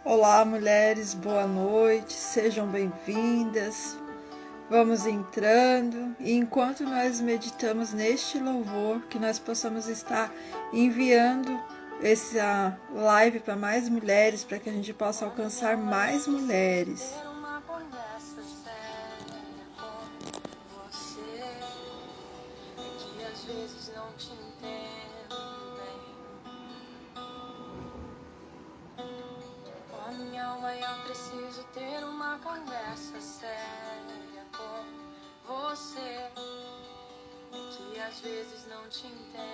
Olá, mulheres, boa noite, sejam bem-vindas. Vamos entrando e enquanto nós meditamos neste louvor, que nós possamos estar enviando essa live para mais mulheres, para que a gente possa alcançar mais mulheres. Eu preciso ter uma conversa séria com você, que às vezes não te entendem.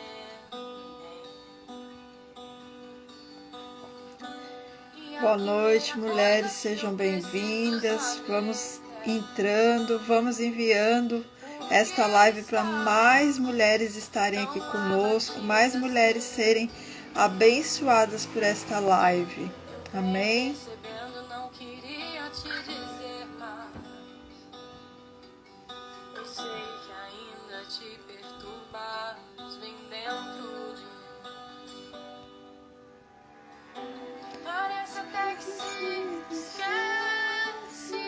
Boa noite, mulheres, sejam bem-vindas. Vamos entrando, vamos enviando esta live para mais mulheres estarem aqui conosco, mais mulheres serem abençoadas por esta live. Amém? Não queria te dizer, mas eu sei que ainda te perturbas, vem dentro de mim. Parece até que se esquece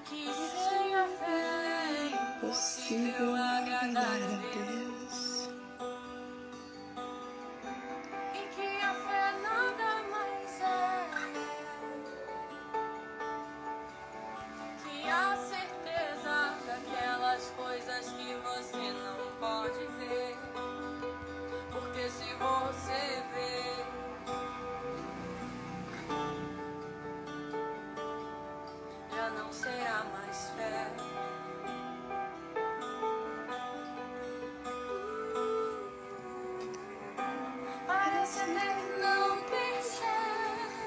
que sem a fé é impossível agradar a Deus. Coisas que você não pode ver, porque se você vê, já não será mais fé. Parece até que não percebe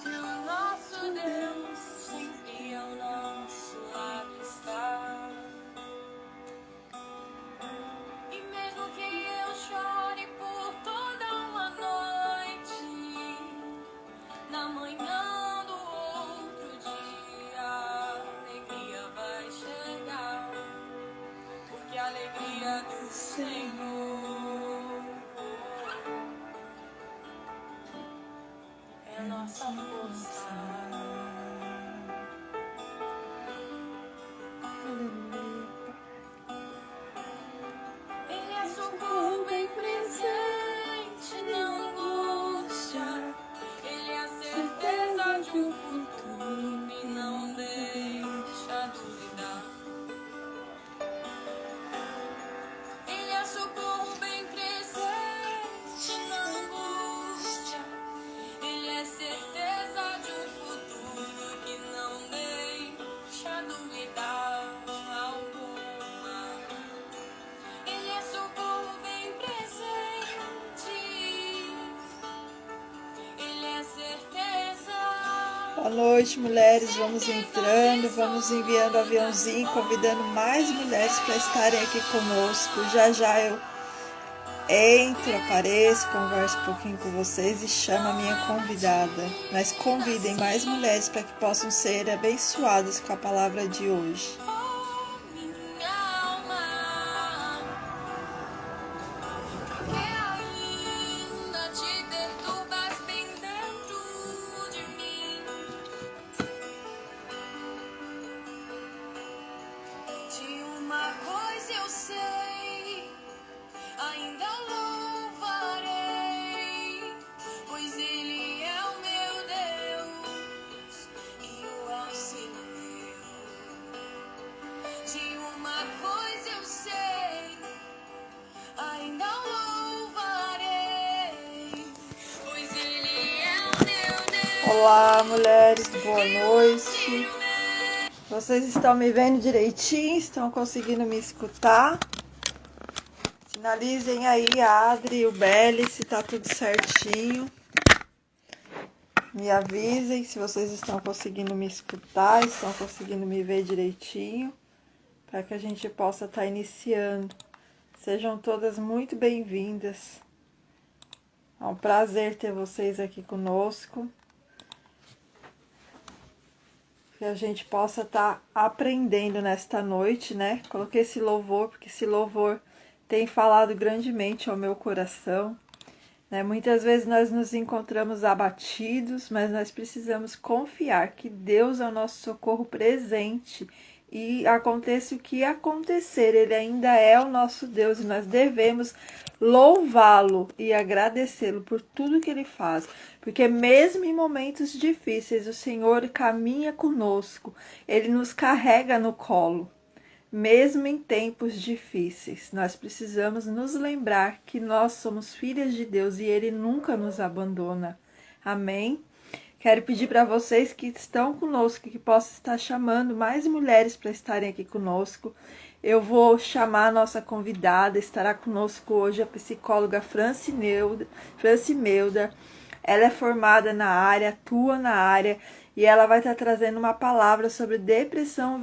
que o nosso Deus sempre ao nosso lado está. E mesmo que eu chore por toda uma noite, na manhã do outro dia a alegria vai chegar, porque a alegria do Senhor é nossa força. Ele é socorro bem presente na angústia. Ele é a certeza de um futuro que não deixa duvidar. Ele é socorro bem presente na angústia. Ele é certeza de um futuro que não deixa duvidar alguma. Ele é socorro bem presente. Ele é certeza. Boa noite, mulheres. Vamos entrando, vamos enviando aviãozinho, convidando mais mulheres para estarem aqui conosco. Já já eu entro, apareço, converso um pouquinho com vocês e chamo a minha convidada. Mas convidem mais mulheres para que possam ser abençoadas com a palavra de hoje. Olá, mulheres, boa noite. Vocês estão me vendo direitinho? Estão conseguindo me escutar? Sinalizem aí, a Adri e o Belly, se tá tudo certinho. Me avisem se vocês estão conseguindo me escutar, estão conseguindo me ver direitinho, para que a gente possa estar iniciando. Sejam todas muito bem-vindas. É um prazer ter vocês aqui conosco. Que a gente possa estar aprendendo nesta noite, né? Coloquei esse louvor, porque esse louvor tem falado grandemente ao meu coração. Né? Muitas vezes nós nos encontramos abatidos, mas nós precisamos confiar que Deus é o nosso socorro presente. E aconteça o que acontecer, Ele ainda é o nosso Deus e nós devemos louvá-lo e agradecê-lo por tudo que Ele faz. Porque mesmo em momentos difíceis, o Senhor caminha conosco, Ele nos carrega no colo. Mesmo em tempos difíceis, nós precisamos nos lembrar que nós somos filhas de Deus e Ele nunca nos abandona. Amém? Quero pedir para vocês que estão conosco, que possam estar chamando mais mulheres para estarem aqui conosco. Eu vou chamar a nossa convidada, estará conosco hoje a psicóloga Francimeuda. Ela é formada na área, atua na área e ela vai estar trazendo uma palavra sobre depressão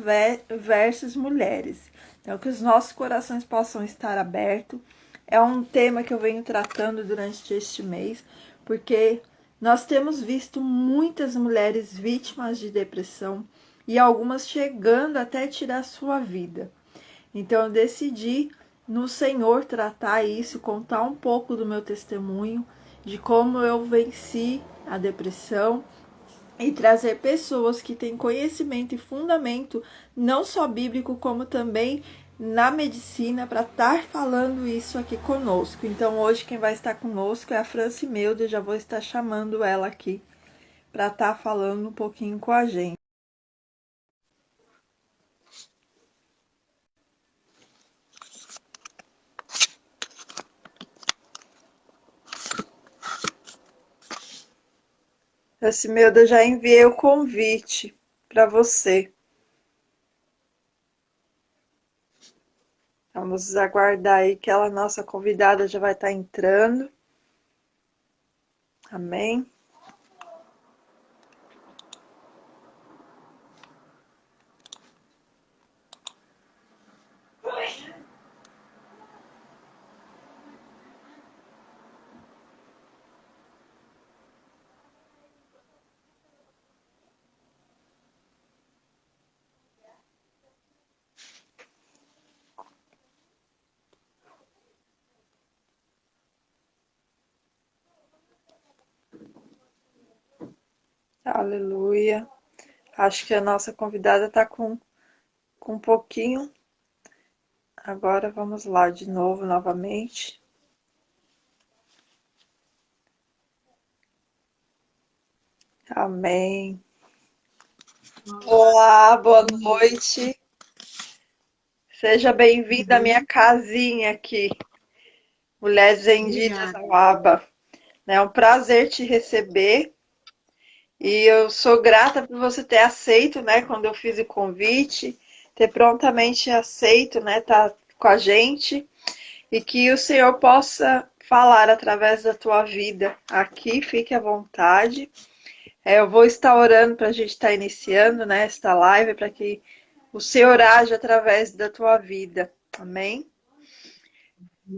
versus mulheres. Então, que os nossos corações possam estar abertos. É um tema que eu venho tratando durante este mês, porque nós temos visto muitas mulheres vítimas de depressão e algumas chegando até tirar sua vida. Então, eu decidi no Senhor tratar isso, contar um pouco do meu testemunho, de como eu venci a depressão e trazer pessoas que têm conhecimento e fundamento, não só bíblico, como também na medicina, para estar falando isso aqui conosco. Então, hoje quem vai estar conosco é a Francimeuda, já vou estar chamando ela aqui para estar falando um pouquinho com a gente. Francimeuda, já enviei o convite para você. Vamos aguardar aí que a nossa convidada já vai estar entrando. Amém. Aleluia. Acho que a nossa convidada está com um pouquinho. Agora vamos lá de novo, novamente. Amém. Olá, boa noite. Seja bem-vinda à minha casinha aqui, Mulheres Rendidas ao Abba. É um prazer te receber e eu sou grata por você ter aceito, né, quando eu fiz o convite, ter prontamente aceito, né, tá com a gente e que o Senhor possa falar através da tua vida aqui, fique à vontade. Eu vou estar orando para a gente estar iniciando, né, esta live, para que o Senhor age através da tua vida. Amém?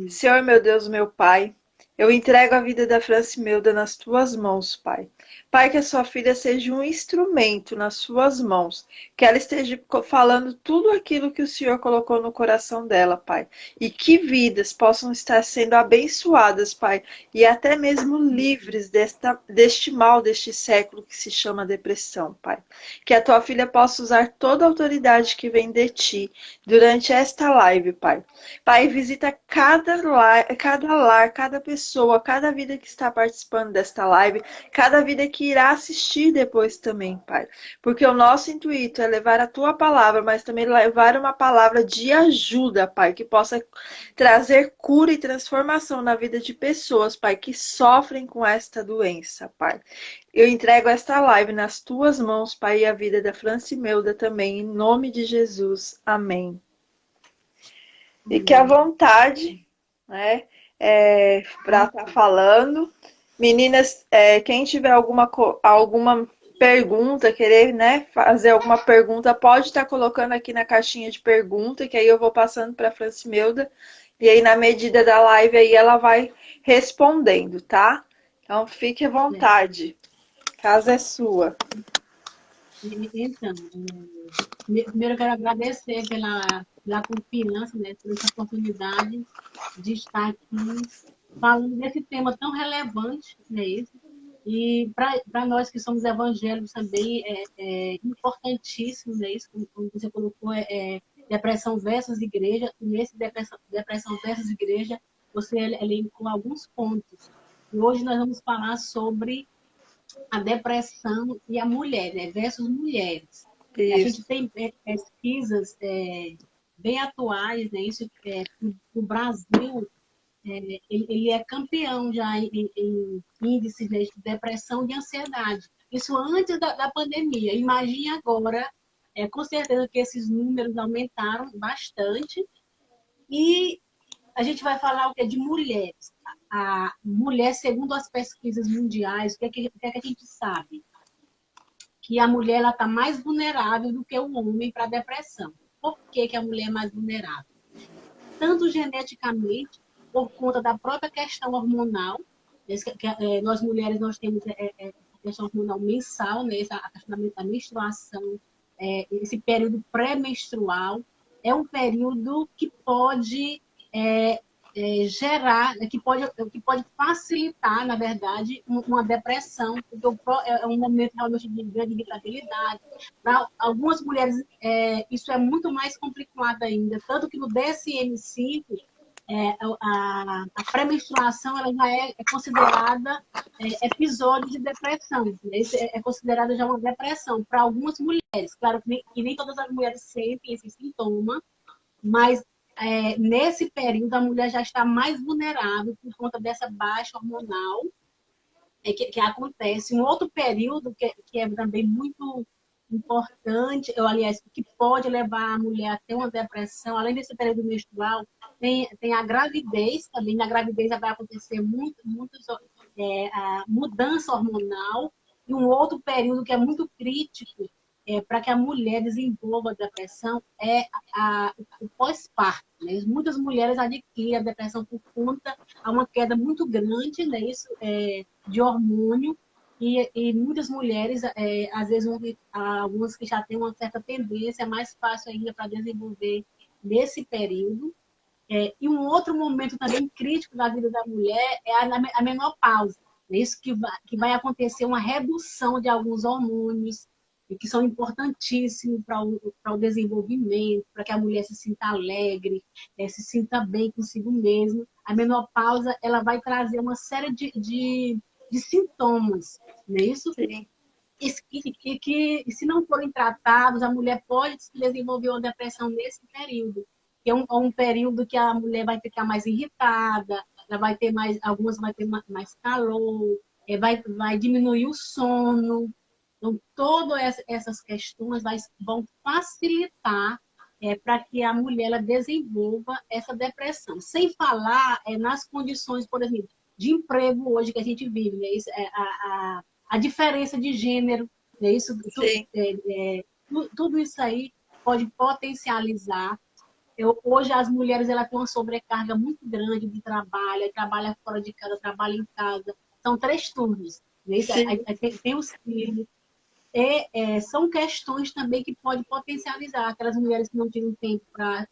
Senhor, meu Deus, meu Pai, eu entrego a vida da Francimeuda nas tuas mãos, Pai. Pai, que a sua filha seja um instrumento nas suas mãos, que ela esteja falando tudo aquilo que o Senhor colocou no coração dela, Pai. E que vidas possam estar sendo abençoadas, Pai, e até mesmo livres deste mal, deste século que se chama depressão, Pai. Que a tua filha possa usar toda a autoridade que vem de ti durante esta live, Pai. Pai, visita cada lar, cada pessoa, cada vida que está participando desta live, cada vida que irá assistir depois também, Pai. Porque o nosso intuito é levar a tua palavra, mas também levar uma palavra de ajuda, Pai, que possa trazer cura e transformação na vida de pessoas, Pai, que sofrem com esta doença, Pai. Eu entrego esta live nas tuas mãos, Pai, e a vida da Francimeuda também, em nome de Jesus. Amém. Fique à vontade, né, para estar falando. Meninas, quem tiver alguma pergunta, querer, né, fazer alguma pergunta, pode estar colocando aqui na caixinha de pergunta, que aí eu vou passando para a Francimeuda, e aí na medida da live aí ela vai respondendo, tá? Então fique à vontade. A casa é sua. Então, primeiro eu quero agradecer pela confiança, né, por essa oportunidade de estar aqui falando desse tema tão relevante, né, isso. E para nós que somos evangélicos também é importantíssimo, né, isso, como você colocou, depressão versus igreja. Nesse depressão versus igreja, você elencou alguns pontos. E hoje nós vamos falar sobre a depressão e a mulher, né, versus mulheres. A gente Isso. tem pesquisas bem atuais, né, isso o Brasil ele é campeão já em índice de depressão e ansiedade. Isso antes da pandemia. Imagine agora, com certeza que esses números aumentaram bastante. E a gente vai falar o que de mulheres. A mulher, segundo as pesquisas mundiais, o que é que a gente sabe? Que a mulher está mais vulnerável do que o homem para a depressão. Por que, que a mulher é mais vulnerável? Tanto geneticamente, por conta da própria questão hormonal. Nós mulheres nós temos a questão hormonal mensal, né? A questão da menstruação, esse período pré-menstrual é um período que pode gerar, que pode facilitar, na verdade, uma depressão, porque é um momento realmente de grande irritabilidade. Para algumas mulheres, isso é muito mais complicado ainda, tanto que no DSM-5, a pré-menstruação ela já é considerada episódio de depressão. Isso é considerado já uma depressão para algumas mulheres. Claro que nem todas as mulheres sentem esse sintoma, mas nesse período a mulher já está mais vulnerável por conta dessa baixa hormonal que acontece. Um outro período que é também muito importante, aliás, que pode levar a mulher a ter uma depressão, além desse período menstrual, tem a gravidez também. Na gravidez vai acontecer muito a mudança hormonal. E um outro período que é muito crítico para que a mulher desenvolva a depressão é o pós-parto. Né? Muitas mulheres adquirem a depressão por conta de uma queda muito grande, né? Isso, de hormônio, e muitas mulheres, às vezes, algumas que já têm uma certa tendência, é mais fácil ainda para desenvolver nesse período. E um outro momento também crítico da vida da mulher é a menopausa. É isso que vai acontecer uma redução de alguns hormônios, e que são importantíssimos para o desenvolvimento, para que a mulher se sinta alegre, se sinta bem consigo mesma. A menopausa ela vai trazer uma série de sintomas, não é isso? Sim. E que, se não forem tratados, a mulher pode desenvolver uma depressão nesse período. Que é um período que a mulher vai ficar mais irritada, ela vai ter algumas vai ter mais calor, vai diminuir o sono. Então, todas essas questões vão facilitar para que a mulher ela desenvolva essa depressão. Sem falar nas condições, por exemplo, de emprego hoje que a gente vive, né? Isso, a diferença de gênero, né? Isso, Sim. tudo isso aí pode potencializar. Hoje as mulheres ela têm uma sobrecarga muito grande de trabalho, trabalha fora de casa, trabalha em casa. São 3 turnos. Né? Tem os filhos. São questões também que podem potencializar aquelas mulheres que não tinham tempo para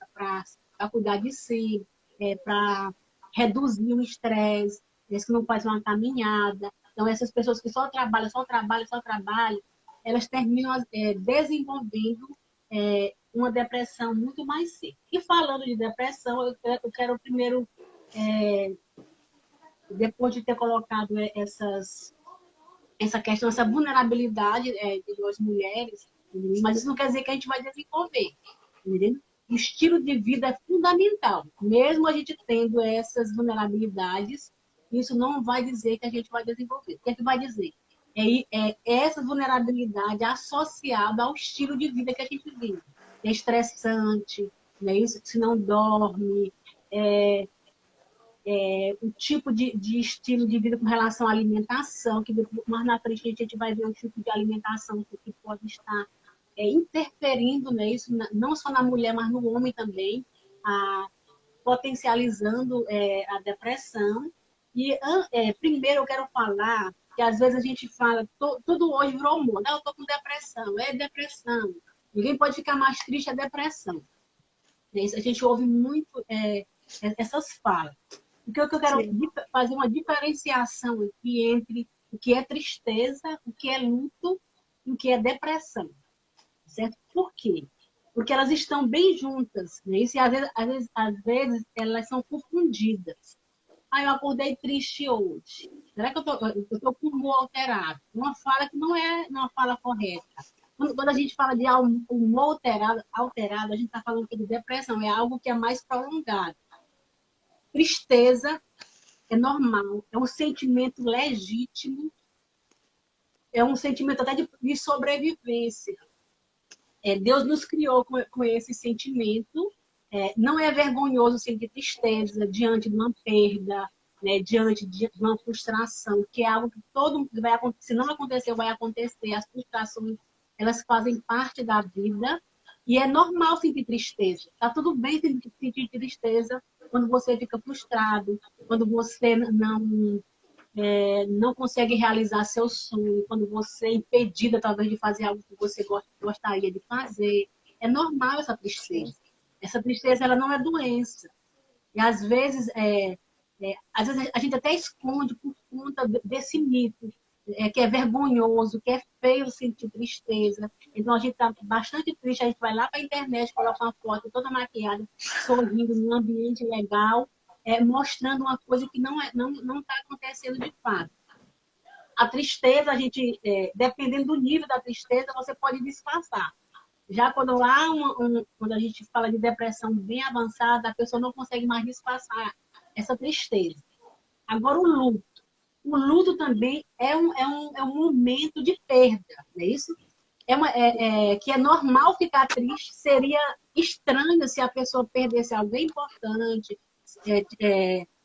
cuidar de si, para reduzir o estresse, que não fazem uma caminhada. Então, essas pessoas que só trabalham, elas terminam desenvolvendo uma depressão muito mais cedo. E falando de depressão, eu quero primeiro, depois de ter colocado essa questão, essa vulnerabilidade de nós mulheres, mas isso não quer dizer que a gente vai desenvolver, entendeu? O estilo de vida é fundamental. Mesmo a gente tendo essas vulnerabilidades, isso não vai dizer que a gente vai desenvolver. O que é que vai dizer? Essa vulnerabilidade associada ao estilo de vida que a gente vive. É estressante, né? Isso, se não dorme, o tipo de estilo de vida com relação à alimentação, que mais na frente a gente vai ver o tipo de alimentação que pode estar interferindo nisso, não só na mulher, mas no homem também, potencializando a depressão. E primeiro eu quero falar que às vezes a gente fala, tudo hoje virou moda, eu estou com depressão, é depressão. Ninguém pode ficar mais triste, é depressão. A gente ouve muito essas falas. Porque o que eu quero Sim, fazer uma diferenciação aqui entre o que é tristeza, o que é luto e o que é depressão. Certo? Por quê? Porque elas estão bem juntas, né? Isso, e às vezes elas são confundidas. Ah, eu acordei triste hoje. Será que eu tô com o humor alterado? Uma fala que não é uma fala correta. Quando a gente fala de humor alterado, a gente está falando de depressão, é algo que é mais prolongado. Tristeza é normal, é um sentimento legítimo, é um sentimento até de sobrevivência. Deus nos criou com esse sentimento. Não é vergonhoso sentir tristeza diante de uma perda, né, diante de uma frustração, que é algo que todo mundo vai acontecer. Se não aconteceu, vai acontecer. As frustrações, elas fazem parte da vida. E é normal sentir tristeza. Tá tudo bem sentir tristeza quando você fica frustrado, quando você não consegue realizar seu sonho, quando você é impedida, talvez, de fazer algo que você gostaria de fazer. É normal essa sim, tristeza. Essa tristeza, ela não é doença. E, às vezes a gente até esconde por conta desse mito, que é vergonhoso, que é feio sentir tristeza. Então, a gente está bastante triste, a gente vai lá para a internet, coloca uma foto toda maquiada, sorrindo, num ambiente legal, mostrando uma coisa que não está acontecendo de fato. A tristeza, dependendo do nível da tristeza, você pode disfarçar. Já quando a gente fala de depressão bem avançada, a pessoa não consegue mais disfarçar essa tristeza. Agora, o luto. O luto também é um momento de perda, não é isso? Que é normal ficar triste, seria estranho se a pessoa perdesse alguém importante,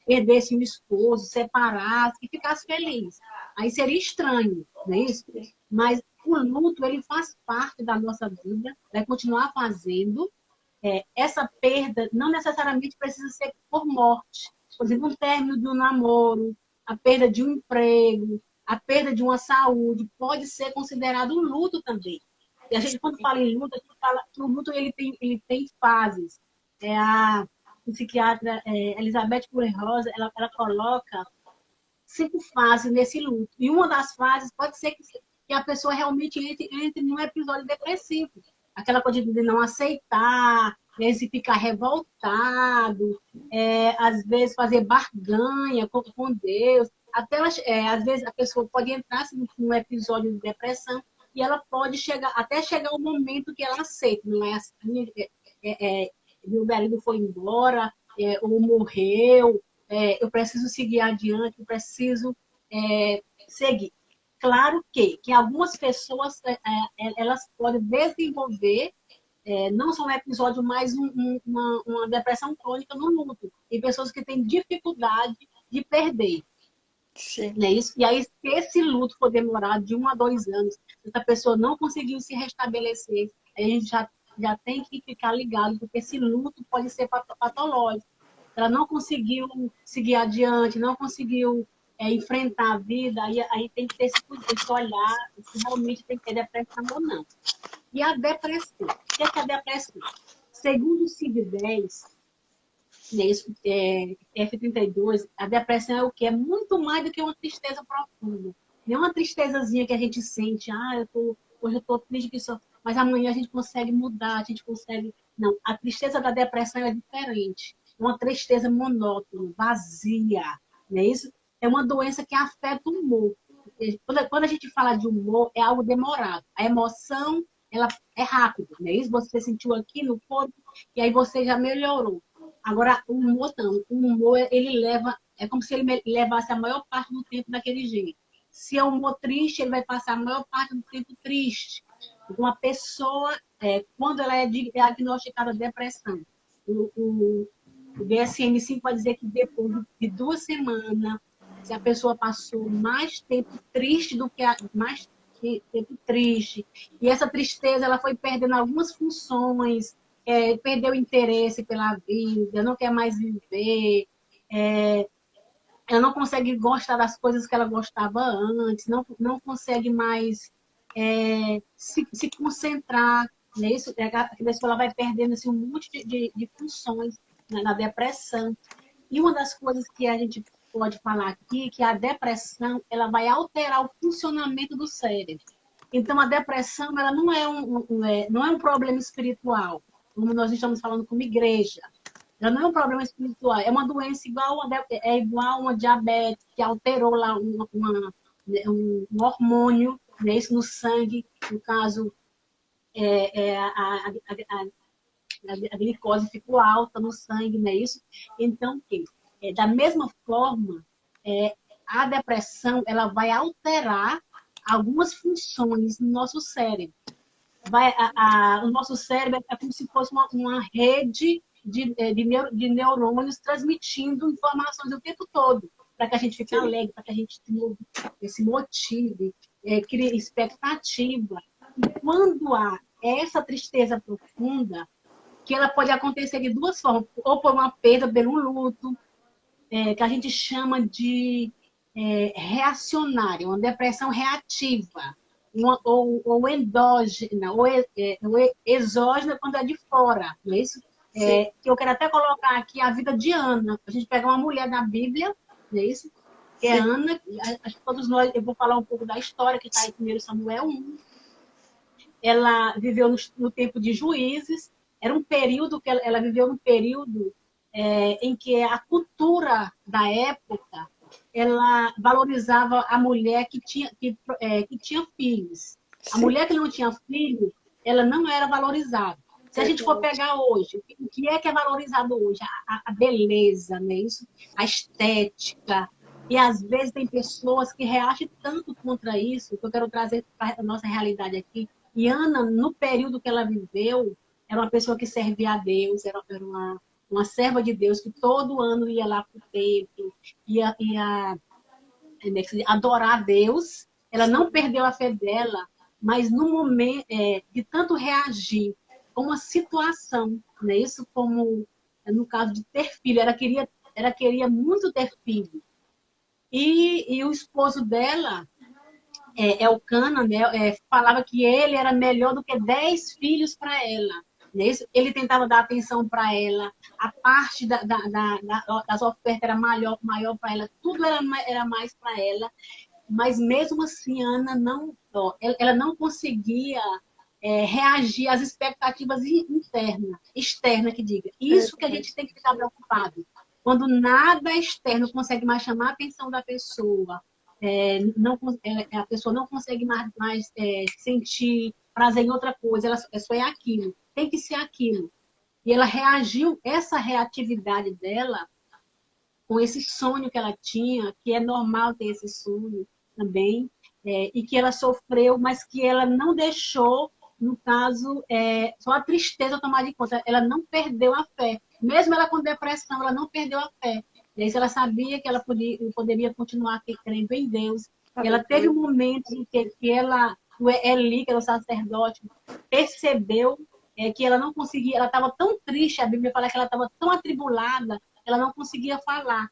perdesse um esposo, separasse e ficasse feliz. Aí seria estranho, não é isso? Mas o luto, ele faz parte da nossa vida, vai continuar fazendo. Essa perda não necessariamente precisa ser por morte. Por exemplo, um término de um namoro, a perda de um emprego, a perda de uma saúde, pode ser considerado um luto também. E a gente, quando fala em luto, a gente fala que o luto ele tem fases. A psiquiatra Elizabeth Kubler-Ross, ela coloca 5 fases nesse luto. E uma das fases pode ser que a pessoa realmente entre num episódio depressivo. Aquela coisa de não aceitar, né, se ficar revoltado, às vezes fazer barganha com Deus. Às vezes a pessoa pode entrar assim, num episódio de depressão e ela pode até chegar o momento que ela aceita. Não é assim, meu marido foi embora, ou morreu, eu preciso seguir adiante, eu preciso seguir. Claro que algumas pessoas elas podem desenvolver não só um episódio, mas uma depressão crônica no luto. Tem pessoas que têm dificuldade de perder. sim. Né? E aí, se esse luto for demorar de 1 a 2 anos, se essa pessoa não conseguiu se restabelecer, a gente já tem que ficar ligado, porque esse luto pode ser patológico. Ela não conseguiu seguir adiante, não conseguiu enfrentar a vida, aí tem que ter esse olhar, se realmente tem que ter depressão ou não. E a depressão? O que é a depressão? Segundo o CID-10, F32, a depressão é o que? É muito mais do que uma tristeza profunda. Não é uma tristezazinha que a gente sente, hoje eu estou triste, mas amanhã a gente consegue mudar, a gente consegue... Não, a tristeza da depressão é diferente. É uma tristeza monótona, vazia, não é isso? É uma doença que afeta o humor. Quando a gente fala de humor, é algo demorado. A emoção, ela é rápida, não é isso? Você sentiu aqui no corpo e aí você já melhorou. Agora, o humor não. O humor, ele é como se ele levasse a maior parte do tempo daquele jeito. Se é um humor triste, ele vai passar a maior parte do tempo triste. Uma pessoa, quando ela é diagnosticada de depressão, o DSM-5 vai dizer que depois de 2 semanas, se a pessoa passou mais tempo triste do que mais tempo triste, e essa tristeza ela foi perdendo algumas funções, perdeu o interesse pela vida, não quer mais viver, ela não consegue gostar das coisas que ela gostava antes, não consegue mais se concentrar, Não é isso? A pessoa ela vai perdendo assim, um monte de funções na depressão. E uma das coisas que a gente pode falar aqui, que a depressão ela vai alterar o funcionamento do cérebro. Então, a depressão ela não é um problema espiritual, como nós estamos falando como igreja. Ela não é um problema espiritual, é uma doença é igual a uma diabetes, que alterou lá um hormônio, né, isso no sangue, no caso, a glicose ficou alta no sangue, não é isso? Então, da mesma forma, a depressão ela vai alterar algumas funções no nosso cérebro. O nosso cérebro é como se fosse uma rede de neurônios transmitindo informações o tempo todo, para que a gente fique alegre, para que a gente se motive, crie expectativa. E quando há essa tristeza profunda, que ela pode acontecer de duas formas, ou por uma perda, por um luto, que a gente chama de reacionária, uma depressão reativa, ou endógena, ou exógena quando é de fora, não é isso? Que eu quero até colocar aqui a vida de Ana. A gente pega uma mulher da Bíblia, não é isso? Que é Ana, acho que todos nós, eu vou falar um pouco da história que está em 1 Samuel 1. Ela viveu no tempo de Juízes, era um período que ela viveu um período em que a cultura da época ela valorizava a mulher que tinha filhos. A mulher que não tinha filho, ela não era valorizada. Se a gente for pegar hoje, o que é valorizado hoje? A beleza, né? Isso, a estética. E às vezes tem pessoas que reagem tanto contra isso, que eu quero trazer para a nossa realidade aqui. E Ana, no período que ela viveu, era uma pessoa que servia a Deus, era uma serva de Deus, que todo ano ia lá para o templo, ia adorar a Deus. Ela não perdeu a fé dela, mas no momento de tanto reagir com uma situação, né? Isso como no caso de ter filho, ela queria muito ter filho. E o esposo dela, Elcana, né, falava que ele era melhor do que 10 filhos para ela. Né? Ele tentava dar atenção para ela, a parte das ofertas era maior para ela, tudo era mais para ela, mas mesmo assim, Ana ela não conseguia reagir às expectativas externas que diga. Isso que a gente tem que ficar preocupado. Quando nada externo consegue mais chamar a atenção da pessoa, a pessoa não consegue mais sentir prazer em outra coisa, ela só é aquilo, tem que ser aquilo. E ela reagiu, essa reatividade dela, com esse sonho que ela tinha, que é normal ter esse sonho também, e que ela sofreu, mas que ela não deixou, no caso, só a tristeza tomar de conta, ela não perdeu a fé. Mesmo ela com depressão, ela não perdeu a fé. Ela sabia que ela poderia continuar crendo em Deus. Ela teve um momento em que o Eli, que era o sacerdote, percebeu que ela não conseguia, ela estava tão triste, a Bíblia fala que ela estava tão atribulada, ela não conseguia falar.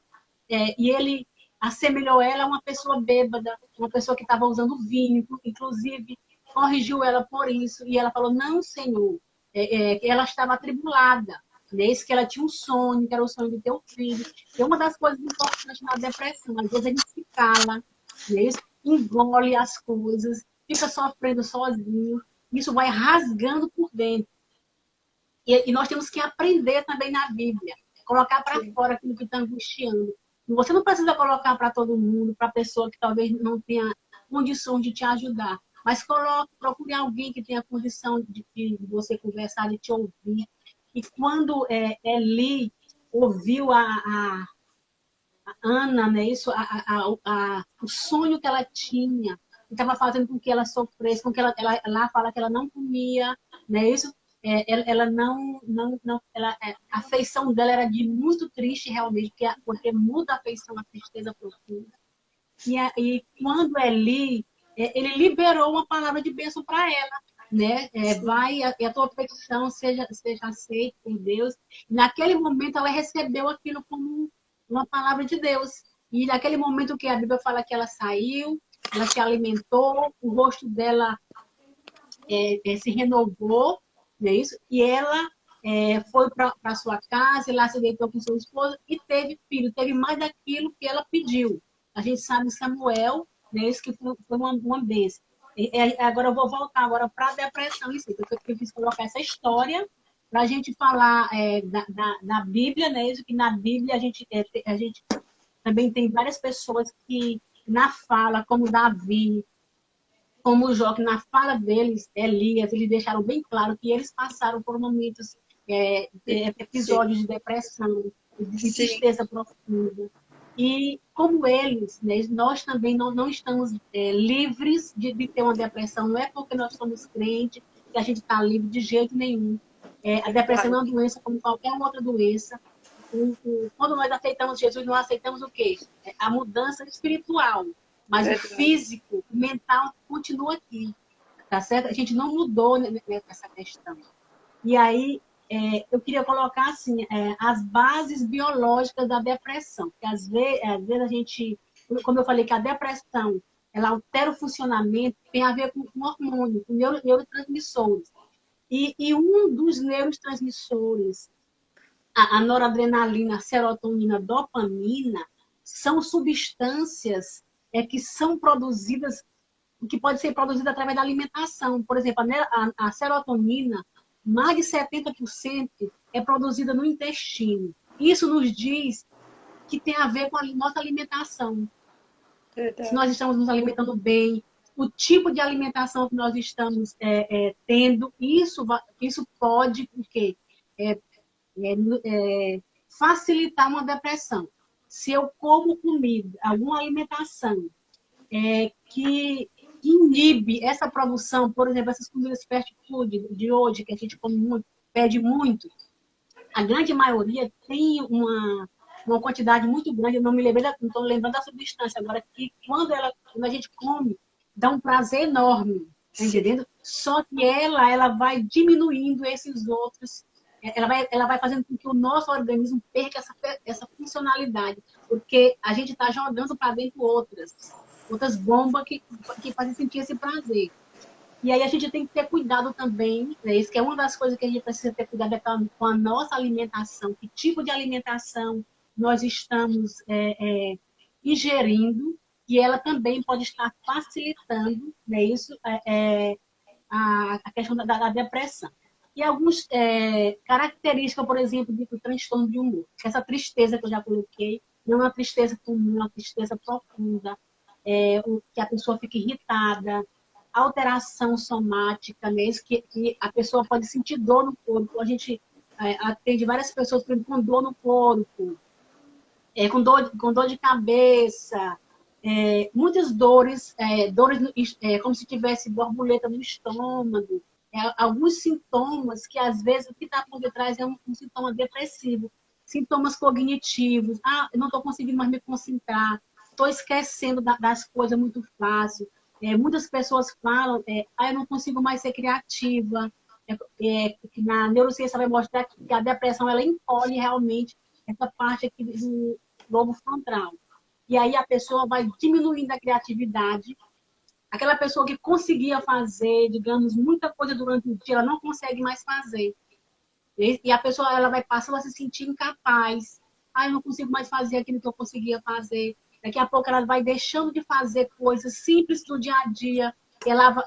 E ele assemelhou ela a uma pessoa bêbada, uma pessoa que estava usando vinho, inclusive corrigiu ela por isso. E ela falou, não, Senhor, ela estava atribulada. Desde que ela tinha um sonho, que era o sonho de ter um filho. E uma das coisas importantes na depressão, às vezes a gente se cala, engole as coisas, fica sofrendo sozinho, isso vai rasgando por dentro. E nós temos que aprender também na Bíblia, colocar para fora aquilo que está angustiando. Você não precisa colocar para todo mundo, para a pessoa que talvez não tenha condição de te ajudar, mas procure alguém que tenha condição de você conversar, de te ouvir. E quando Eli ouviu a Ana, né, o sonho que ela tinha, que estava fazendo com que ela sofresse, com que ela lá fala que ela não comia, né, isso, ela a afeição dela era de muito triste realmente, porque muda a afeição, a tristeza profunda. E quando Eli, ele liberou uma palavra de bênção para ela, né? Vai e a tua petição seja aceita por Deus. E naquele momento ela recebeu aquilo como uma palavra de Deus. E naquele momento que a Bíblia fala que ela saiu, ela se alimentou, o rosto dela se renovou, não é isso? E ela foi para sua casa, e lá se deitou com sua esposa e teve filho, teve mais daquilo que ela pediu. A gente sabe Samuel, né, isso que foi uma vez. Agora eu vou voltar agora para a depressão em si, porque eu quis colocar essa história para a gente falar da Bíblia, né? Isso que na Bíblia a gente também tem várias pessoas que na fala, como Davi, como o Jó, que na fala deles, Elias, eles deixaram bem claro que eles passaram por momentos, Sim, episódios de depressão, de sim, tristeza profunda. E como eles, né, nós também não estamos livres de ter uma depressão. Não é porque nós somos crentes que a gente está livre de jeito nenhum. A depressão é verdade, uma doença como qualquer outra doença. Quando nós aceitamos Jesus, nós aceitamos o quê? A mudança espiritual. Mas o verdade. físico, o mental, continua aqui. Tá certo? A gente não mudou nessa questão. E aí, eu queria colocar assim, as bases biológicas da depressão. Porque às vezes a gente, como eu falei, que a depressão ela altera o funcionamento, tem a ver com hormônio, com neurotransmissores. E um dos neurotransmissores, a noradrenalina, a serotonina, a dopamina, são substâncias que são produzidas, que pode ser produzida através da alimentação. Por exemplo, a serotonina, mais de 70% é produzida no intestino. Isso nos diz que tem a ver com a nossa alimentação. Se nós Verdade. estamos nos alimentando bem, o tipo de alimentação que nós estamos tendo, isso pode porque, é, facilitar uma depressão. Se eu como comida, alguma alimentação que inibe essa produção, por exemplo, essas comidas fast food de hoje, que a gente come muito, pede muito, a grande maioria tem uma quantidade muito grande, eu não me lembrei, não estou lembrando da substância agora, que quando a gente come, dá um prazer enorme, tá Sim, entendendo? Só que ela vai diminuindo esses outros, ela vai fazendo com que o nosso organismo perca essa funcionalidade, porque a gente está jogando para dentro outras bombas que fazem sentir esse prazer. E aí a gente tem que ter cuidado também, né? Isso que é uma das coisas que a gente precisa ter cuidado com a nossa alimentação, que tipo de alimentação nós estamos ingerindo, e ela também pode estar facilitando, né, isso, a questão da depressão. E algumas características, por exemplo, do transtorno de humor. Essa tristeza que eu já coloquei, não é uma tristeza comum, é uma tristeza profunda, que a pessoa fica irritada, alteração somática mesmo, que a pessoa pode sentir dor no corpo. A gente atende várias pessoas por exemplo, com dor no corpo, com dor de cabeça, muitas dores, como se tivesse borboleta no estômago, alguns sintomas que às vezes o que está por detrás é um sintoma depressivo, sintomas cognitivos, eu não estou conseguindo mais me concentrar, estou esquecendo das coisas muito fácil. Muitas pessoas falam, eu não consigo mais ser criativa. Na neurociência vai mostrar que a depressão ela encolhe realmente essa parte aqui do lobo frontal. E aí a pessoa vai diminuindo a criatividade. Aquela pessoa que conseguia fazer, digamos, muita coisa durante o dia, ela não consegue mais fazer. E a pessoa ela vai passando a se sentir incapaz. Eu não consigo mais fazer aquilo que eu conseguia fazer. Daqui a pouco ela vai deixando de fazer coisas simples do dia a dia,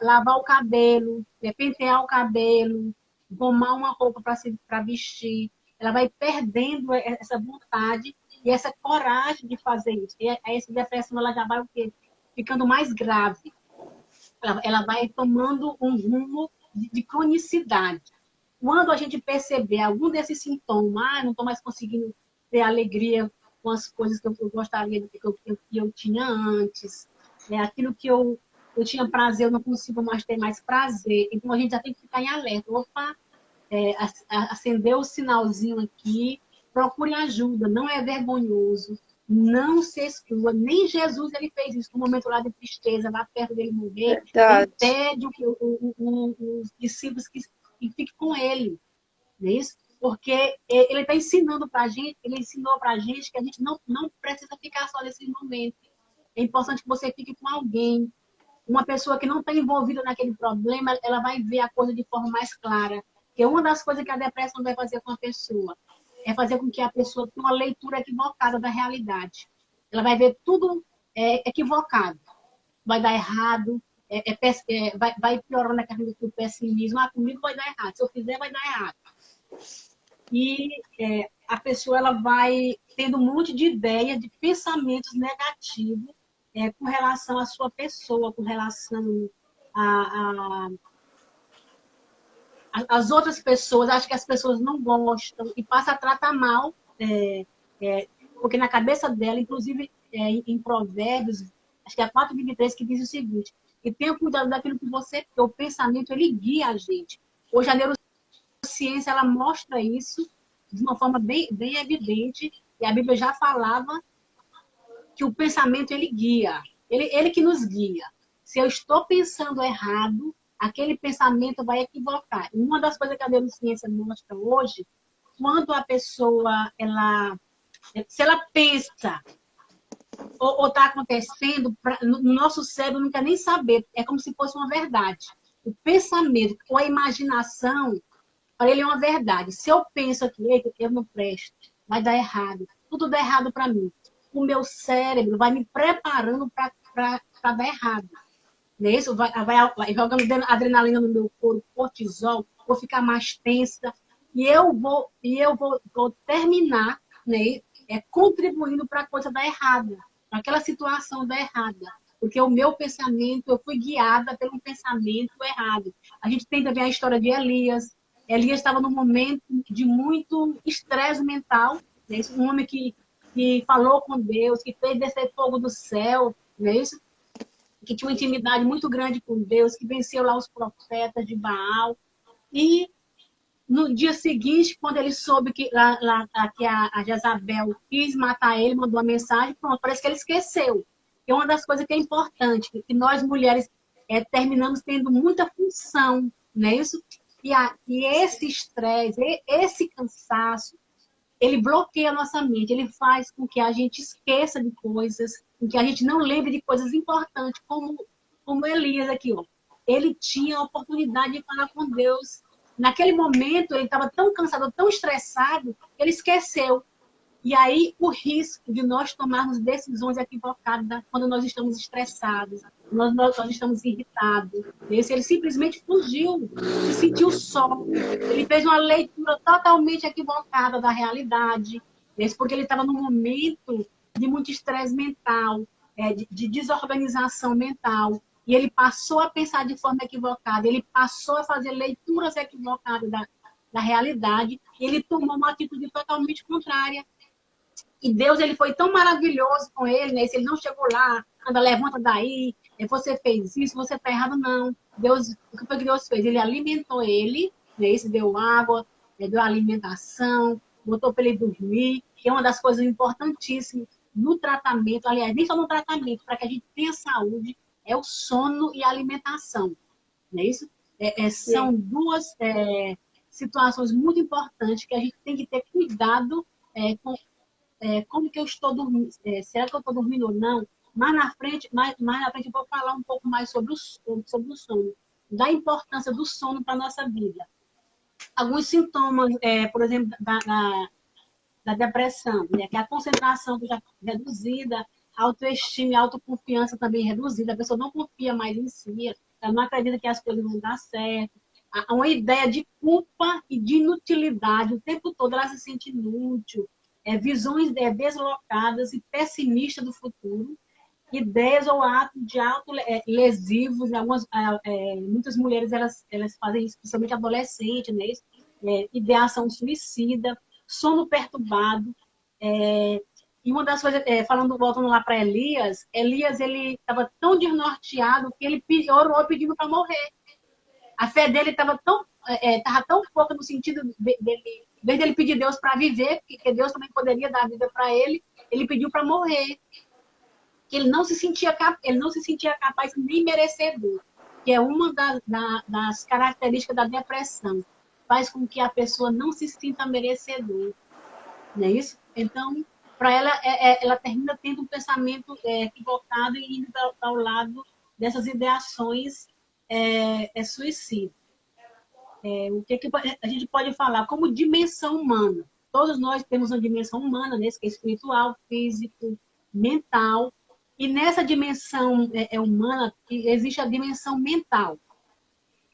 lavar o cabelo, pentear o cabelo, arrumar uma roupa para vestir. Ela vai perdendo essa vontade e essa coragem de fazer isso. E essa depressão ela já vai o quê? Ficando mais grave. Ela vai tomando um rumo de cronicidade. Quando a gente perceber algum desses sintomas, não estou mais conseguindo ter alegria com as coisas que eu gostaria que eu tinha antes, aquilo que eu tinha prazer, eu não consigo mais ter mais prazer. Então a gente já tem que ficar em alerta. Opa, acender o sinalzinho aqui, procure ajuda, não é vergonhoso, não se exclua. Nem Jesus ele fez isso no momento lá de tristeza, lá perto dele morrer. Ele verdade. pede os discípulos que fiquem com ele. Não é isso? Porque ele está ensinando para a gente, ele ensinou para a gente que a gente não precisa ficar só nesse momento. É importante que você fique com alguém. Uma pessoa que não está envolvida naquele problema, ela vai ver a coisa de forma mais clara. Porque uma das coisas que a depressão vai fazer com a pessoa é fazer com que a pessoa tenha uma leitura equivocada da realidade. Ela vai ver tudo equivocado. Vai dar errado, vai piorando a carreira do pessimismo. Ah, comigo vai dar errado. Se eu fizer, vai dar errado. E a pessoa ela vai tendo um monte de ideias, de pensamentos negativos com relação à sua pessoa, com relação às outras pessoas. Acho que as pessoas não gostam e passa a tratar mal, porque na cabeça dela, inclusive em Provérbios, acho que é 4:23, que diz o seguinte: e tenha cuidado daquilo que você, porque o pensamento ele guia a gente. Hoje a neurociência ela mostra isso de uma forma bem, bem evidente, e a Bíblia já falava que o pensamento ele guia, ele que nos guia. Se eu estou pensando errado, aquele pensamento vai equivocar. E uma das coisas que a neurociência mostra hoje, quando a pessoa, se ela pensa ou está acontecendo, no nosso cérebro não quer nem saber, é como se fosse uma verdade. O pensamento ou a imaginação, para ele é uma verdade. Se eu penso aqui, eu não presto, vai dar errado, tudo dá errado para mim. O meu cérebro vai me preparando para dar errado. Não é isso? Vai jogando adrenalina no meu corpo, cortisol, vou ficar mais tensa. E eu vou terminar, né, contribuindo para a coisa dar errada, para aquela situação dar errada. Porque o meu pensamento, eu fui guiada pelo pensamento errado. A gente tem também a história de Elias. Elias estava num momento de muito estresse mental. Né? Um homem que falou com Deus, que fez descer fogo do céu, não é isso? Que tinha uma intimidade muito grande com Deus, que venceu lá os profetas de Baal. E no dia seguinte, quando ele soube que a Jezabel quis matar ele, mandou uma mensagem, pronto, parece que ele esqueceu. E uma das coisas que é importante, que nós mulheres terminamos tendo muita função, não é isso? E esse estresse, esse cansaço, ele bloqueia a nossa mente, ele faz com que a gente esqueça de coisas, com que a gente não lembre de coisas importantes, como Elias aqui, ó. Ele tinha a oportunidade de falar com Deus. Naquele momento, ele estava tão cansado, tão estressado, ele esqueceu. E aí, o risco de nós tomarmos decisões equivocadas quando nós estamos estressados, nós estamos irritados. Ele simplesmente fugiu, se sentiu só. Ele fez uma leitura totalmente equivocada da realidade, porque ele estava num momento de muito estresse mental, de desorganização mental. E ele passou a pensar de forma equivocada, ele passou a fazer leituras equivocadas da realidade, e ele tomou uma atitude totalmente contrária. E Deus, ele foi tão maravilhoso com ele, né? Se ele não chegou lá, anda, levanta daí, você fez isso, você está errado, não. Deus, o que foi que Deus fez? Ele alimentou ele, né? Isso, deu água, deu alimentação, botou para ele dormir, que é uma das coisas importantíssimas no tratamento, aliás, nem só no tratamento, para que a gente tenha saúde, é o sono e a alimentação, não é isso? São duas situações muito importantes que a gente tem que ter cuidado com como que eu estou dormindo, será que eu estou dormindo ou não? Mais na frente eu vou falar um pouco mais sobre o sono, da importância do sono para a nossa vida. Alguns sintomas, por exemplo, da depressão, né? Que é a concentração já reduzida, a autoestima e a autoconfiança também reduzida, a pessoa não confia mais em si, ela não acredita que as coisas vão dar certo, há uma ideia de culpa e de inutilidade, o tempo todo ela se sente inútil, visões deslocadas e pessimistas do futuro, ideias ou atos de autolesivos, muitas mulheres elas fazem isso, principalmente adolescentes, né? Ideação suicida, sono perturbado, e uma das coisas, voltando lá para Elias, ele estava tão desnorteado que ele orou pedindo para morrer. A fé dele estava tão pouca no sentido dele, em vez dele pedir Deus para viver, porque Deus também poderia dar vida para ele, ele pediu para morrer. Que ele não se sentia capaz nem merecedor, que é uma das características da depressão. Faz com que a pessoa não se sinta merecedor. Não é isso? Então, para ela, ela termina tendo um pensamento equivocado e indo ao lado dessas ideações suicidas. O que a gente pode falar como dimensão humana? Todos nós temos uma dimensão humana, né? Que é espiritual, físico, mental. E nessa dimensão humana existe a dimensão mental,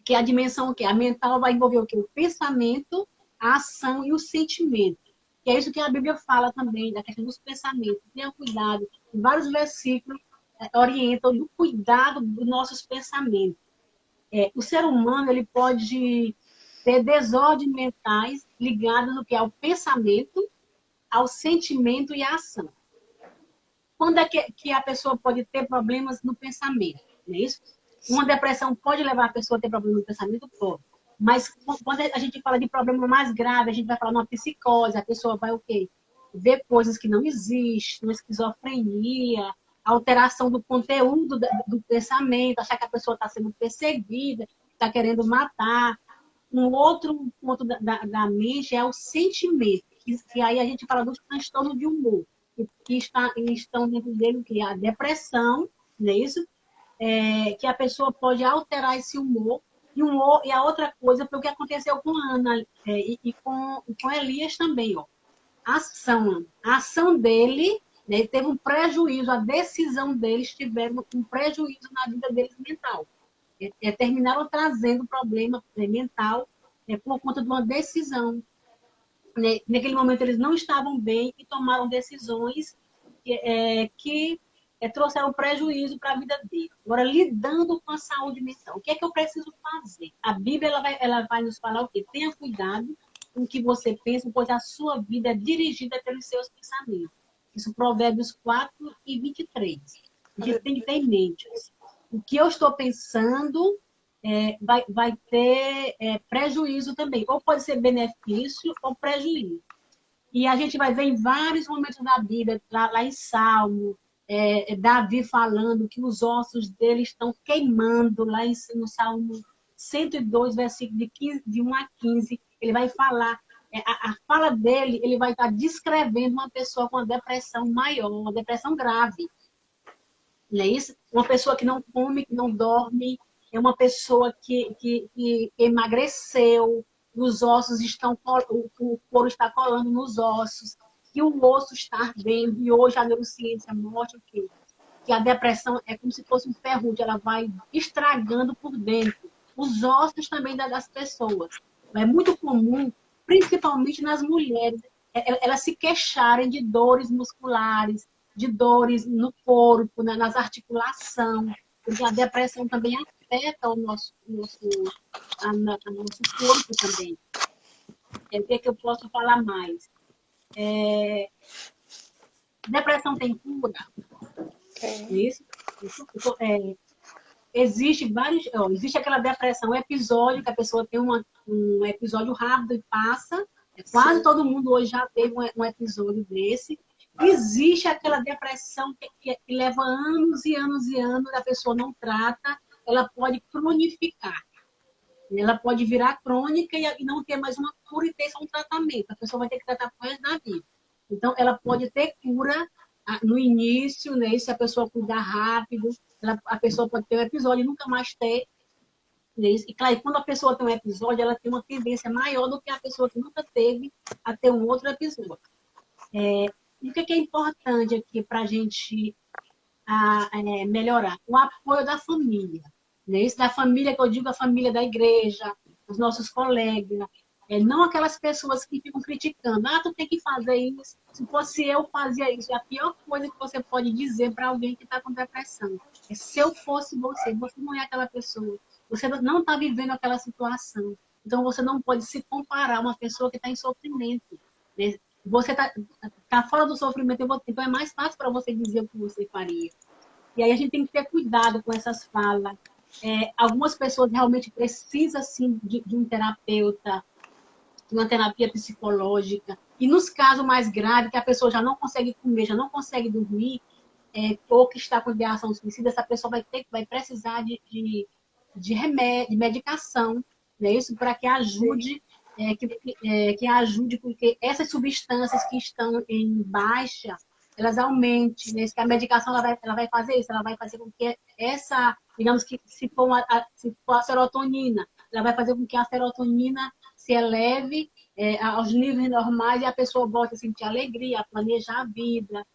que é a dimensão que a mental vai envolver o que? O pensamento, a ação e o sentimento. Que é isso que a Bíblia fala também, da questão dos pensamentos. Tenha cuidado. Vários versículos orientam do cuidado dos nossos pensamentos. O ser humano ele pode ter desordens mentais ligadas no que? Ao pensamento, ao sentimento e à ação. Quando é que a pessoa pode ter problemas no pensamento? Não é isso? Uma depressão pode levar a pessoa a ter problemas no pensamento? Pode. Mas quando a gente fala de problema mais grave, a gente vai falar de uma psicose, a pessoa vai o quê? Ver coisas que não existem, uma esquizofrenia, alteração do conteúdo do pensamento, achar que a pessoa está sendo perseguida, está querendo matar. Um outro ponto da mente é o sentimento, que aí a gente fala dos transtornos de humor, que estão dentro dele, que é a depressão, não é isso? Que a pessoa pode alterar esse humor. E a outra coisa foi o que aconteceu com a Ana e com Elias também. Ó. A ação dele, né, teve um prejuízo, a decisão deles tiveram um prejuízo na vida deles mental. Terminaram trazendo problema mental por conta de uma decisão. Né? Naquele momento eles não estavam bem e tomaram decisões que trouxeram prejuízo para a vida dele. Agora, lidando com a saúde mental, o que é que eu preciso fazer? A Bíblia ela vai nos falar o quê? Tenha cuidado com o que você pensa, pois a sua vida é dirigida pelos seus pensamentos. Isso, Provérbios 4:23. A gente tem que ter em mente. O que eu estou pensando vai ter prejuízo também. Ou pode ser benefício ou prejuízo. E a gente vai ver em vários momentos da Bíblia, lá em Salmo, Davi falando que os ossos dele estão queimando, lá no Salmo 102, versículo de 1 a 15, ele vai falar, a fala dele, ele vai estar descrevendo uma pessoa com uma depressão maior, uma depressão grave. Não é isso? Uma pessoa que não come, que não dorme, é uma pessoa que emagreceu, os ossos estão, o couro está colando nos ossos, que o osso está ardendo, e hoje a neurociência mostra que a depressão é como se fosse um ferrugem, ela vai estragando por dentro os ossos também das pessoas. É muito comum, principalmente nas mulheres, elas se queixarem de dores musculares, de dores no corpo, nas articulações, porque a depressão também afeta o nosso corpo também. O que é que eu posso falar mais? Depressão tem cura? Isso? Existe aquela depressão episódica, que a pessoa tem um episódio rápido e passa. Quase todo mundo hoje já teve um episódio desse. Existe aquela depressão que leva anos e anos e anos, a pessoa não trata, ela pode cronificar. Ela pode virar crônica e não ter mais uma cura e ter só um tratamento. A pessoa vai ter que tratar por resto da vida. Então, ela pode ter cura no início, né? Se a pessoa cuidar rápido, a pessoa pode ter um episódio e nunca mais ter. Né? E, claro, quando a pessoa tem um episódio, ela tem uma tendência maior do que a pessoa que nunca teve a ter um outro episódio. E o que é importante aqui para a gente melhorar? O apoio da família. Né? Isso da família, que eu digo, a família da igreja, os nossos colegas, não aquelas pessoas que ficam criticando. Tu tem que fazer isso. Se fosse eu, fazia isso. É a pior coisa que você pode dizer para alguém que está com depressão. Se eu fosse você não é aquela pessoa. Você não está vivendo aquela situação. Então, você não pode se comparar a uma pessoa que está em sofrimento. Né? Você está fora do sofrimento, então é mais fácil para você dizer o que você faria. E aí a gente tem que ter cuidado com essas falas. Algumas pessoas realmente precisam, sim, de um terapeuta, de uma terapia psicológica. E nos casos mais graves, que a pessoa já não consegue comer, já não consegue dormir, ou que está com ideação suicida, essa pessoa vai precisar de remédio, de medicação, né? Isso para que ajude, que ajude, porque essas substâncias que estão em baixa, elas aumentem, né? Que a medicação ela vai fazer isso, ela vai fazer com que essa, digamos que se for a serotonina, ela vai fazer com que a serotonina se eleve aos níveis normais e a pessoa volte a sentir alegria, a planejar a vida.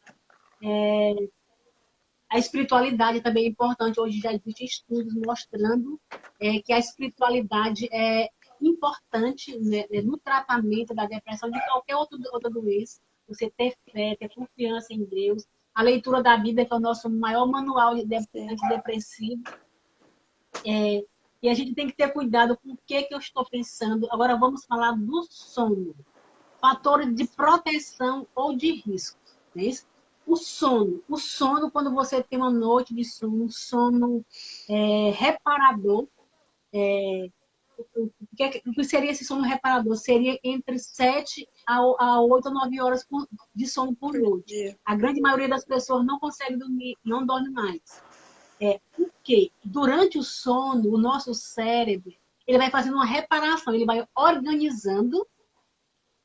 A espiritualidade também é importante. Hoje já existem estudos mostrando que a espiritualidade é importante, né, no tratamento da depressão, de qualquer outra doença. Você ter fé, ter confiança em Deus. A leitura da Bíblia, que é o nosso maior manual antidepressivo. E a gente tem que ter cuidado com o que eu estou pensando. Agora vamos falar do sono. Fatores de proteção ou de risco. Não é isso? O sono, quando você tem uma noite de sono, um sono reparador. O que seria esse sono reparador? Seria entre 7 a 8 ou 9 horas de sono por noite. A grande maioria das pessoas não consegue dormir, não dorme mais. Porque durante o sono, o nosso cérebro, ele vai fazendo uma reparação, ele vai organizando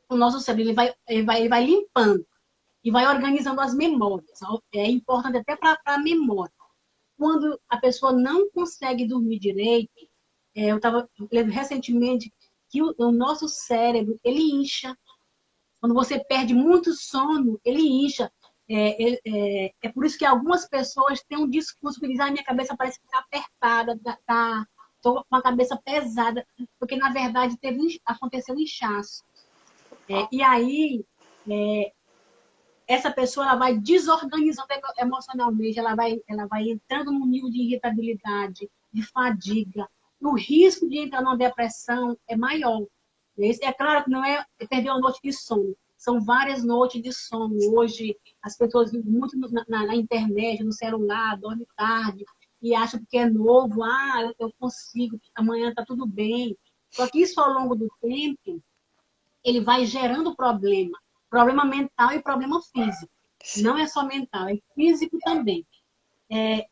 o nosso cérebro, ele vai limpando e vai organizando as memórias. É importante até para a memória. Quando a pessoa não consegue dormir direito, eu estava lendo recentemente que o nosso cérebro, ele incha. Quando você perde muito sono, ele incha. É por isso que algumas pessoas têm um discurso que dizem: minha cabeça parece que está apertada, estou com a cabeça pesada, porque na verdade aconteceu um inchaço. E aí, essa pessoa ela vai desorganizando emocionalmente, ela vai entrando num nível de irritabilidade, de fadiga. O risco de entrar numa depressão é maior. É claro que não é perder uma noite de sono. São várias noites de sono. Hoje, as pessoas vivem muito na internet, no celular, dormem tarde, e acham que é novo. Eu consigo, amanhã está tudo bem. Só que isso, ao longo do tempo, ele vai gerando problema mental e problema físico. Não é só mental, é físico também.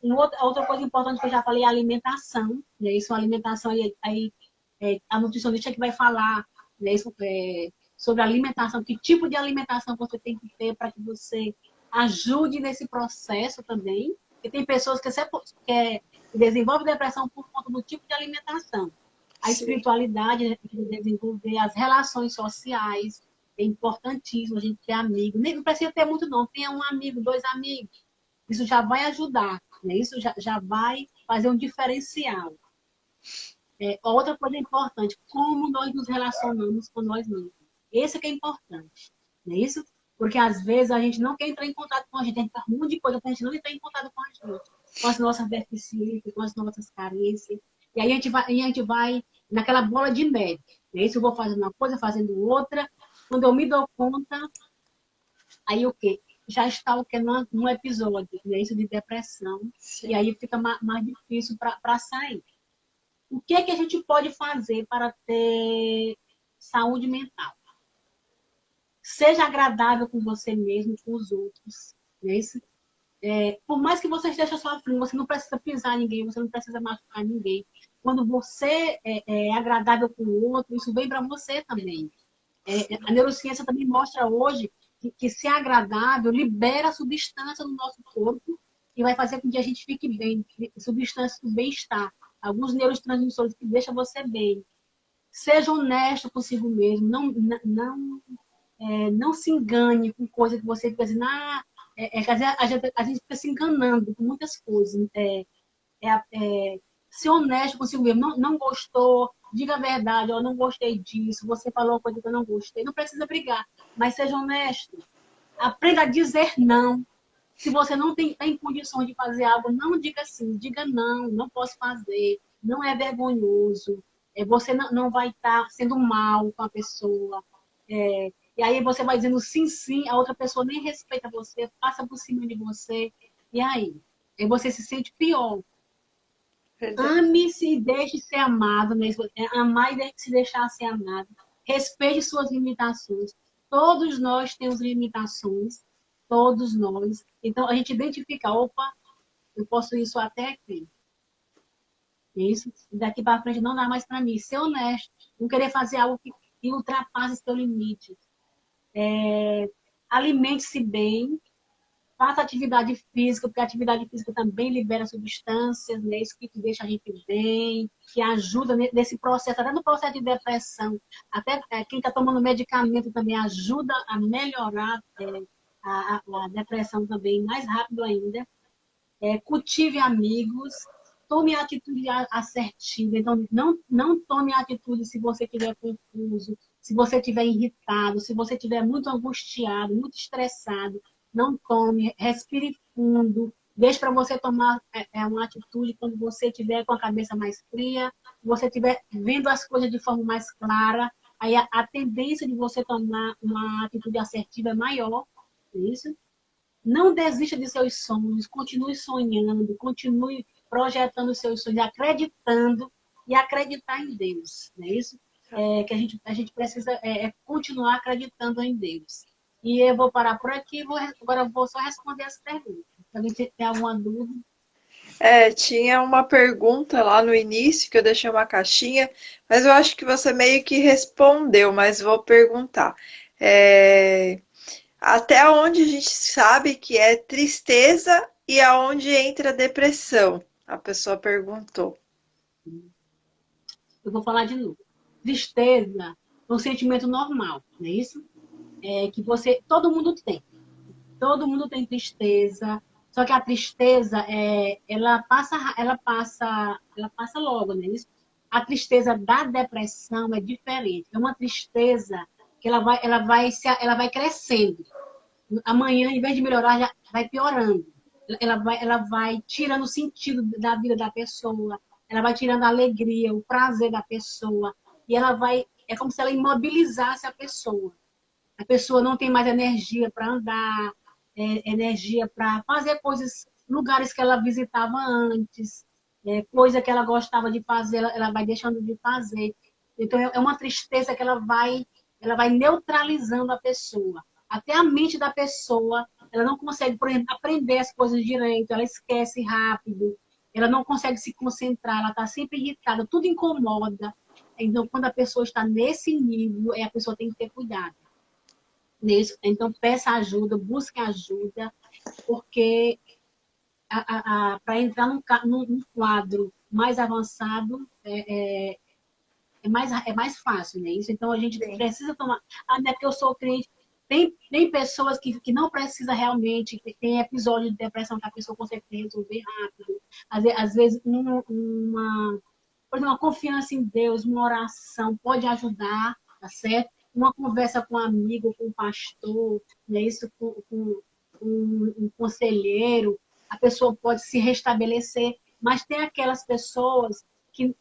Outra coisa importante que eu já falei é a alimentação. Né? Isso, a alimentação, a nutricionista que vai falar, né, sobre a alimentação, que tipo de alimentação você tem que ter para que você ajude nesse processo também. Porque tem pessoas que desenvolvem depressão por conta do tipo de alimentação. A espiritualidade, né, desenvolver as relações sociais, é importantíssimo a gente ter amigo. Não precisa ter muito, não. Tenha um amigo, 2 amigos. Isso já vai ajudar, né? Isso já vai fazer um diferencial. Outra coisa importante, como nós nos relacionamos com nós mesmos. Esse que é importante, não é isso? Porque às vezes a gente não quer entrar em contato com a gente, a gente faz um monte de coisa para a gente não entrar em contato com a gente, com as nossas deficiências, com as nossas carências. E aí a gente vai naquela bola de neve. Né? Isso eu vou fazendo uma coisa, fazendo outra. Quando eu me dou conta, aí o quê? Já está o quê? Num episódio, né? Isso de depressão. Sim. E aí fica mais difícil para sair. O que é que a gente pode fazer para ter saúde mental? Seja agradável com você mesmo, com os outros. Né? Por mais que você esteja sofrendo, você não precisa pisar em ninguém, você não precisa machucar ninguém. Quando você é agradável com o outro, isso vem para você também. A neurociência também mostra hoje que ser agradável libera substância no nosso corpo e vai fazer com que a gente fique bem, substâncias do bem-estar. Alguns neurotransmissores que deixam você bem. Seja honesto consigo mesmo, não se engane com coisa que você fica dizendo, a gente fica se enganando com muitas coisas. Ser honesto consigo mesmo. Não gostou, diga a verdade, eu não gostei disso, você falou uma coisa que eu não gostei. Não precisa brigar, mas seja honesto. Aprenda a dizer não. Se você não tem condições de fazer algo, não diga sim, diga não, não posso fazer, não é vergonhoso. Você não vai estar sendo mal com a pessoa. E aí você vai dizendo sim, sim, a outra pessoa nem respeita você, passa por cima de você. E aí? Aí você se sente pior. Ame-se e deixe ser amado. Né? Amar e se deixar ser amado. Respeite suas limitações. Todos nós temos limitações. Todos nós. Então, a gente identifica, opa, eu posso isso até aqui. Isso, daqui para frente não dá mais para mim. Ser honesto. Não querer fazer algo que ultrapasse seu limite. Alimente-se bem. Faça atividade física, porque a atividade física também libera substâncias, né? Isso que deixa a gente bem, que ajuda nesse processo, até no processo de depressão. Até quem está tomando medicamento também ajuda a melhorar a depressão também mais rápido ainda. Cultive amigos, tome atitude assertiva. Então, não tome atitude se você estiver confuso, se você estiver irritado, se você estiver muito angustiado, muito estressado. Não tome, respire fundo. Deixe para você tomar uma atitude quando você estiver com a cabeça mais fria, você estiver vendo as coisas de forma mais clara. Aí a tendência de você tomar uma atitude assertiva é maior. É isso? Não desista de seus sonhos, continue sonhando, continue projetando seus sonhos, acreditando e acreditar em Deus. Não é isso? Que a gente precisa continuar acreditando em Deus. E eu vou parar por aqui, agora eu vou só responder as perguntas. Se alguém tem alguma dúvida. Tinha uma pergunta lá no início que eu deixei uma caixinha, mas eu acho que você meio que respondeu, mas vou perguntar. Até onde a gente sabe que é tristeza e aonde entra a depressão? A pessoa perguntou. Eu vou falar de novo. Tristeza é um sentimento normal, não é isso? Que todo mundo tem. Todo mundo tem tristeza, só que a tristeza ela passa logo, não é isso? A tristeza da depressão é diferente. É uma tristeza que ela vai crescendo. Amanhã, em vez de melhorar, já vai piorando. Ela vai tirando o sentido da vida da pessoa, ela vai tirando a alegria, o prazer da pessoa, e é como se ela imobilizasse a pessoa. A pessoa não tem mais energia para andar, energia para fazer coisas, lugares que ela visitava antes, coisa que ela gostava de fazer, ela vai deixando de fazer. Então, é uma tristeza que ela vai neutralizando a pessoa. Até a mente da pessoa, ela não consegue, por exemplo, aprender as coisas direito, ela esquece rápido, ela não consegue se concentrar, ela está sempre irritada, tudo incomoda. Então, quando a pessoa está nesse nível, a pessoa tem que ter cuidado. Então, peça ajuda, busque ajuda, porque para entrar num quadro mais avançado é mais fácil, né? Isso, então a gente precisa tomar. Não é porque eu sou crente. Tem pessoas que não precisam realmente, que tem episódio de depressão que a pessoa consegue resolver rápido. Às vezes, por exemplo, uma confiança em Deus, uma oração pode ajudar, tá certo? Uma conversa com um amigo, com um pastor, né? Isso, com um conselheiro, a pessoa pode se restabelecer, mas tem aquelas pessoas que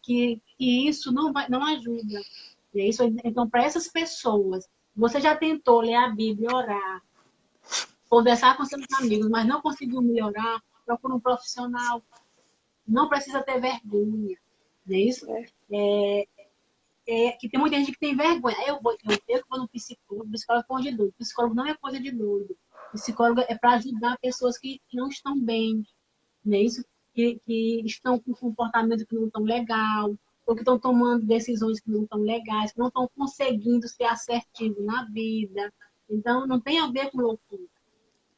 isso não ajuda. Né? Então, para essas pessoas, você já tentou ler a Bíblia, orar, conversar com seus amigos, mas não conseguiu melhorar, procura um profissional. Não precisa ter vergonha. Não é isso? Que tem muita gente que tem vergonha. Eu vou no psicólogo, o psicólogo é coisa de doido. Psicólogo não é coisa de doido. Psicólogo é para ajudar pessoas que não estão bem, não é isso? Que estão com comportamento que não estão legal, ou que estão tomando decisões que não estão legais, que não estão conseguindo ser assertivos na vida. Então, não tem a ver com loucura.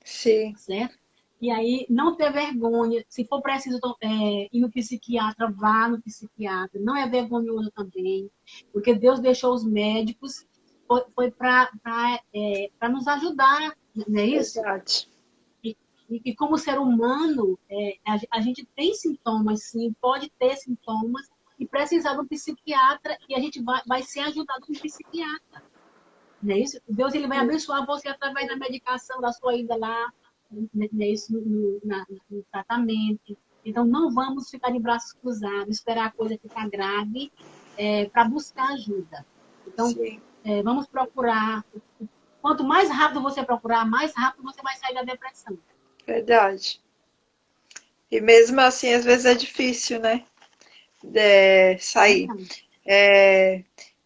Sim. Certo? E aí, não ter vergonha. Se for preciso ir no psiquiatra, vá no psiquiatra. Não é vergonhoso também, porque Deus deixou os médicos, foi para nos ajudar, não é isso? Verdade. E como ser humano, a gente tem sintomas, sim, pode ter sintomas, e precisar de um psiquiatra, e a gente vai ser ajudado com um psiquiatra. Não é isso? Deus ele vai abençoar você através da medicação, da sua ida lá, no tratamento. Então, não vamos ficar de braços cruzados, esperar a coisa ficar grave para buscar ajuda. Então, vamos procurar. Quanto mais rápido você procurar, mais rápido você vai sair da depressão. Verdade. E mesmo assim, às vezes é difícil, né? Sair.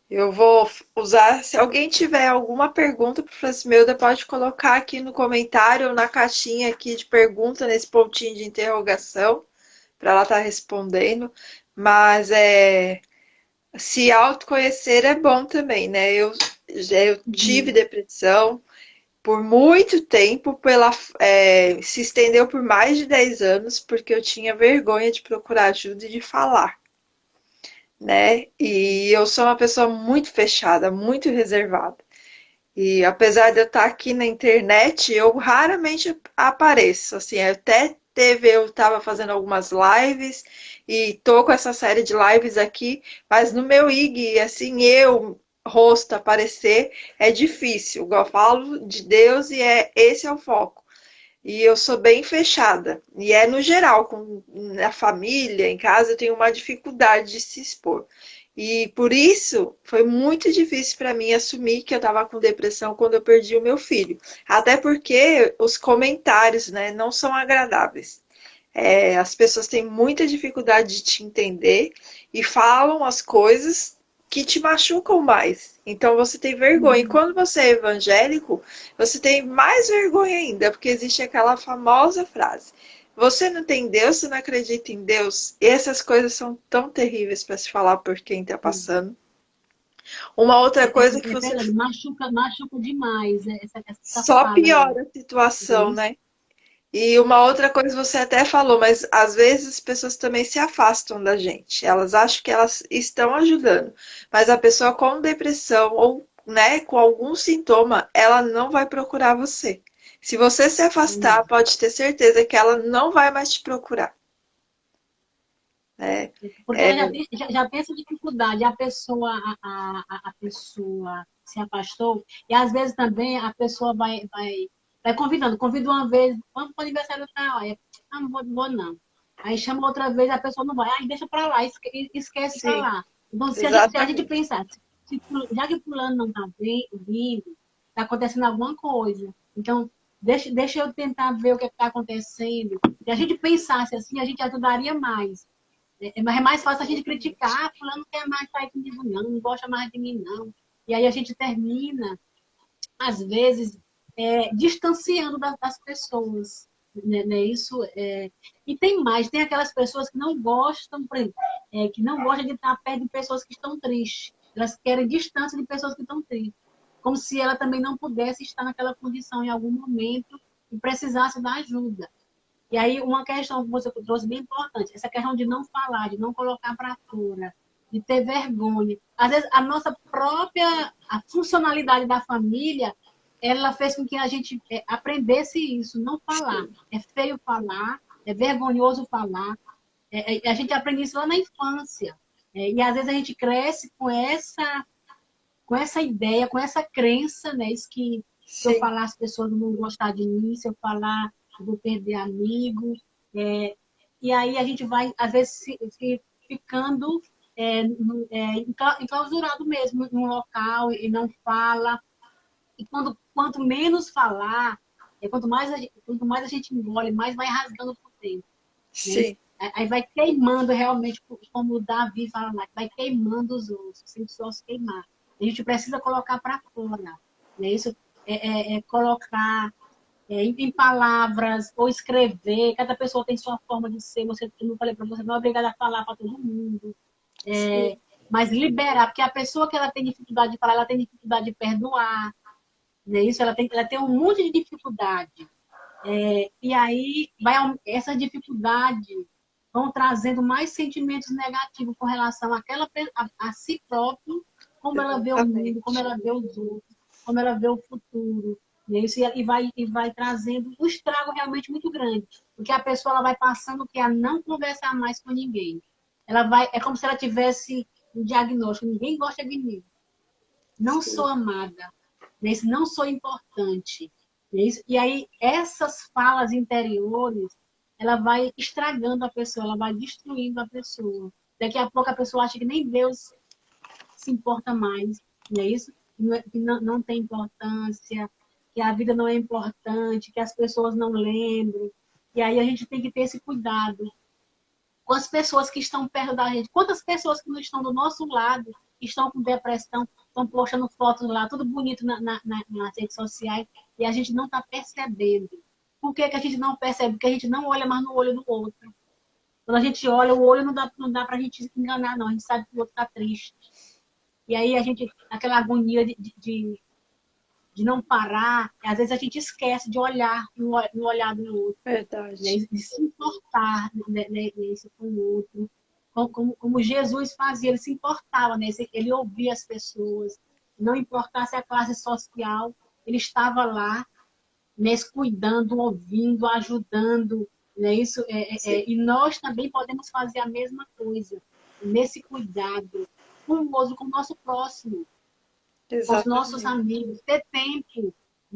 Eu vou usar. Se alguém tiver alguma pergunta para o Francimilda, pode colocar aqui no comentário ou na caixinha aqui de pergunta, nesse pontinho de interrogação, para ela estar respondendo. Mas se autoconhecer é bom também, né? Eu tive depressão, por muito tempo, se estendeu por mais de 10 anos, porque eu tinha vergonha de procurar ajuda e de falar, né? E eu sou uma pessoa muito fechada, muito reservada. E apesar de eu estar aqui na internet, eu raramente apareço. Assim, eu estava fazendo algumas lives e tô com essa série de lives aqui, mas no meu IG, assim, rosto aparecer é difícil. Eu falo de Deus e esse é o foco. E eu sou bem fechada. E é no geral, na família, em casa, eu tenho uma dificuldade de se expor. E por isso foi muito difícil para mim assumir que eu estava com depressão quando eu perdi o meu filho. Até porque os comentários, né, não são agradáveis. As pessoas têm muita dificuldade de te entender e falam as coisas que te machucam mais. Então você tem vergonha. E quando você é evangélico, você tem mais vergonha ainda, porque existe aquela famosa frase: você não tem Deus, você não acredita em Deus. E essas coisas são tão terríveis para se falar por quem está passando. Uma outra coisa que É você verdade, machuca demais, né, essa só fala aí. piora a situação, Entendeu? né? E uma outra coisa você até falou, mas às vezes as pessoas também se afastam da gente. Elas acham que elas estão ajudando, mas a pessoa com depressão ou, né, com algum sintoma, ela não vai procurar você. Se você se afastar, pode ter certeza que ela não vai mais te procurar. Né? Porque É, ela já tem essa dificuldade, a pessoa se afastou, e às vezes também a pessoa vai convidando, convida uma vez, vamos para o aniversário tal, aí, não vou não. Aí chama outra vez, a pessoa não vai, aí deixa para lá, esquece para sim, lá. Então, se a gente exatamente. pensar, já que fulano não está vindo, está acontecendo alguma coisa, então deixa eu tentar ver o que está acontecendo. Se a gente pensasse assim, a gente ajudaria mais. Mas é mais fácil a gente criticar, ah, fulano não quer mais sair comigo, não gosta mais de mim, não. E aí a gente termina, às vezes, distanciando das pessoas. Né? Isso E tem mais, tem aquelas pessoas que não gostam, por exemplo, que não gostam de estar perto de pessoas que estão tristes. Elas querem distância de pessoas que estão tristes. Como se ela também não pudesse estar naquela condição em algum momento e precisasse da ajuda. E aí, uma questão que você trouxe bem importante, essa questão de não falar, de não colocar para fora, de ter vergonha. Às vezes, a nossa própria a funcionalidade da família, ela fez com que a gente aprendesse isso, não falar. É feio falar, é vergonhoso falar. A gente aprende isso lá na infância. E às vezes a gente cresce com essa ideia, com essa crença, né? Isso que se eu Sim, falar, as pessoas não vão gostar de mim, se eu falar, eu vou perder amigo. É, e aí a gente vai, às vezes, se ficando enclausurado mesmo num local e não fala. E quanto menos falar, quanto mais a gente engole, mais vai rasgando por dentro. Né? sim, Aí vai queimando realmente, como o Davi fala lá, vai queimando os ossos, sem os ossos queimar. A gente precisa colocar para fora. Né? Isso colocar em palavras ou escrever. Cada pessoa tem sua forma de ser. Eu não falei para você, não é obrigada a falar para todo mundo. sim, Mas liberar, porque a pessoa que ela tem dificuldade de falar, ela tem dificuldade de perdoar. Né? Isso, ela tem um monte de dificuldade. E aí, essa dificuldade vão trazendo mais sentimentos negativos com relação a si próprio, como ela vê o mundo, como exatamente. ela vê os outros, como ela vê o futuro. Né? Isso, e vai trazendo um estrago realmente muito grande. Porque a pessoa ela vai passando que a não conversar mais com ninguém. É como se ela tivesse um diagnóstico: ninguém gosta de mim, não sou Sim, amada, não sou importante. E aí, essas falas interiores, ela vai estragando a pessoa, ela vai destruindo a pessoa. Daqui a pouco a pessoa acha que nem Deus se importa mais, não é isso? Que não tem importância, que a vida não é importante, que as pessoas não lembram. E aí a gente tem que ter esse cuidado com as pessoas que estão perto da gente. Quantas pessoas que não estão do nosso lado estão com depressão, estão postando fotos lá, tudo bonito nas redes sociais, e a gente não está percebendo. Por que a gente não percebe? Porque a gente não olha mais no olho do outro. Quando a gente olha, o olho não dá para a gente se enganar, não. A gente sabe que o outro está triste. E aí a gente, aquela agonia de de não parar. Às vezes a gente esquece de olhar no olhar do outro, né? Verdade. De se importar, né, isso com o outro. Como Jesus fazia, ele se importava, né? Ele ouvia as pessoas, não importasse a classe social, ele estava lá, né, cuidando, ouvindo, ajudando, né? Sim, E nós também podemos fazer a mesma coisa, nesse cuidado, cuidadoso com o nosso próximo, com os nossos exatamente. amigos, ter tempo,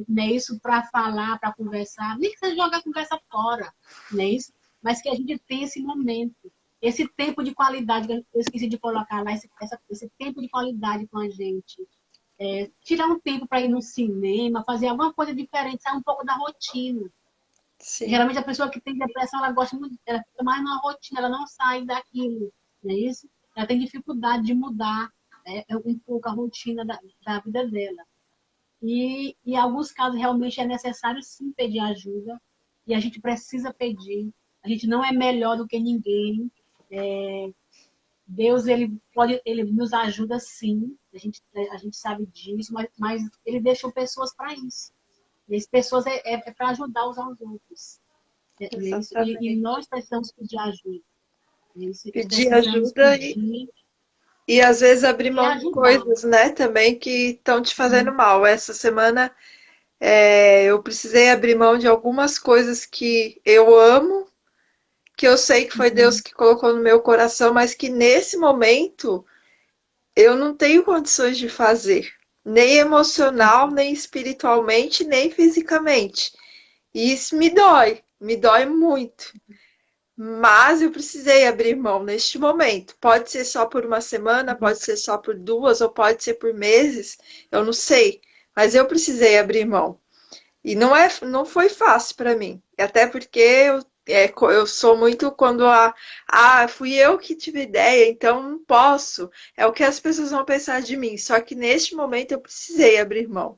né, isso para falar, para conversar, nem que você jogue a conversa fora, né, isso, mas que a gente tenha esse momento, esse tempo de qualidade, que eu esqueci de colocar lá, esse tempo de qualidade com a gente. Tirar um tempo para ir no cinema, fazer alguma coisa diferente, sair um pouco da rotina. Sim, Geralmente a pessoa que tem depressão, ela gosta muito, ela fica mais na rotina, ela não sai daquilo, não é isso? Ela tem dificuldade de mudar um pouco a rotina da vida dela. E em alguns casos realmente é necessário sim pedir ajuda, e a gente precisa pedir. A gente não é melhor do que ninguém. Deus, ele nos ajuda sim, a gente sabe disso, mas ele deixou pessoas para isso. E as pessoas para ajudar uns aos outros. É isso. E exatamente. nós precisamos pedir ajuda. É isso. Pedir Precisamos ajuda pedir e às vezes abrir e mão de ajudar. coisas, né, também que estão te fazendo Sim. mal. Essa semana eu precisei abrir mão de algumas coisas que eu amo, que eu sei que foi Deus Uhum. que colocou no meu coração, mas que nesse momento eu não tenho condições de fazer, nem emocional, nem espiritualmente, nem fisicamente. E isso me dói muito. Mas eu precisei abrir mão neste momento. Pode ser só por uma semana, pode ser só por duas, ou pode ser por meses, eu não sei. Mas eu precisei abrir mão. E não foi fácil para mim. Até porque eu sou muito quando fui eu que tive ideia, então não posso. É o que as pessoas vão pensar de mim. Só que neste momento eu precisei abrir mão.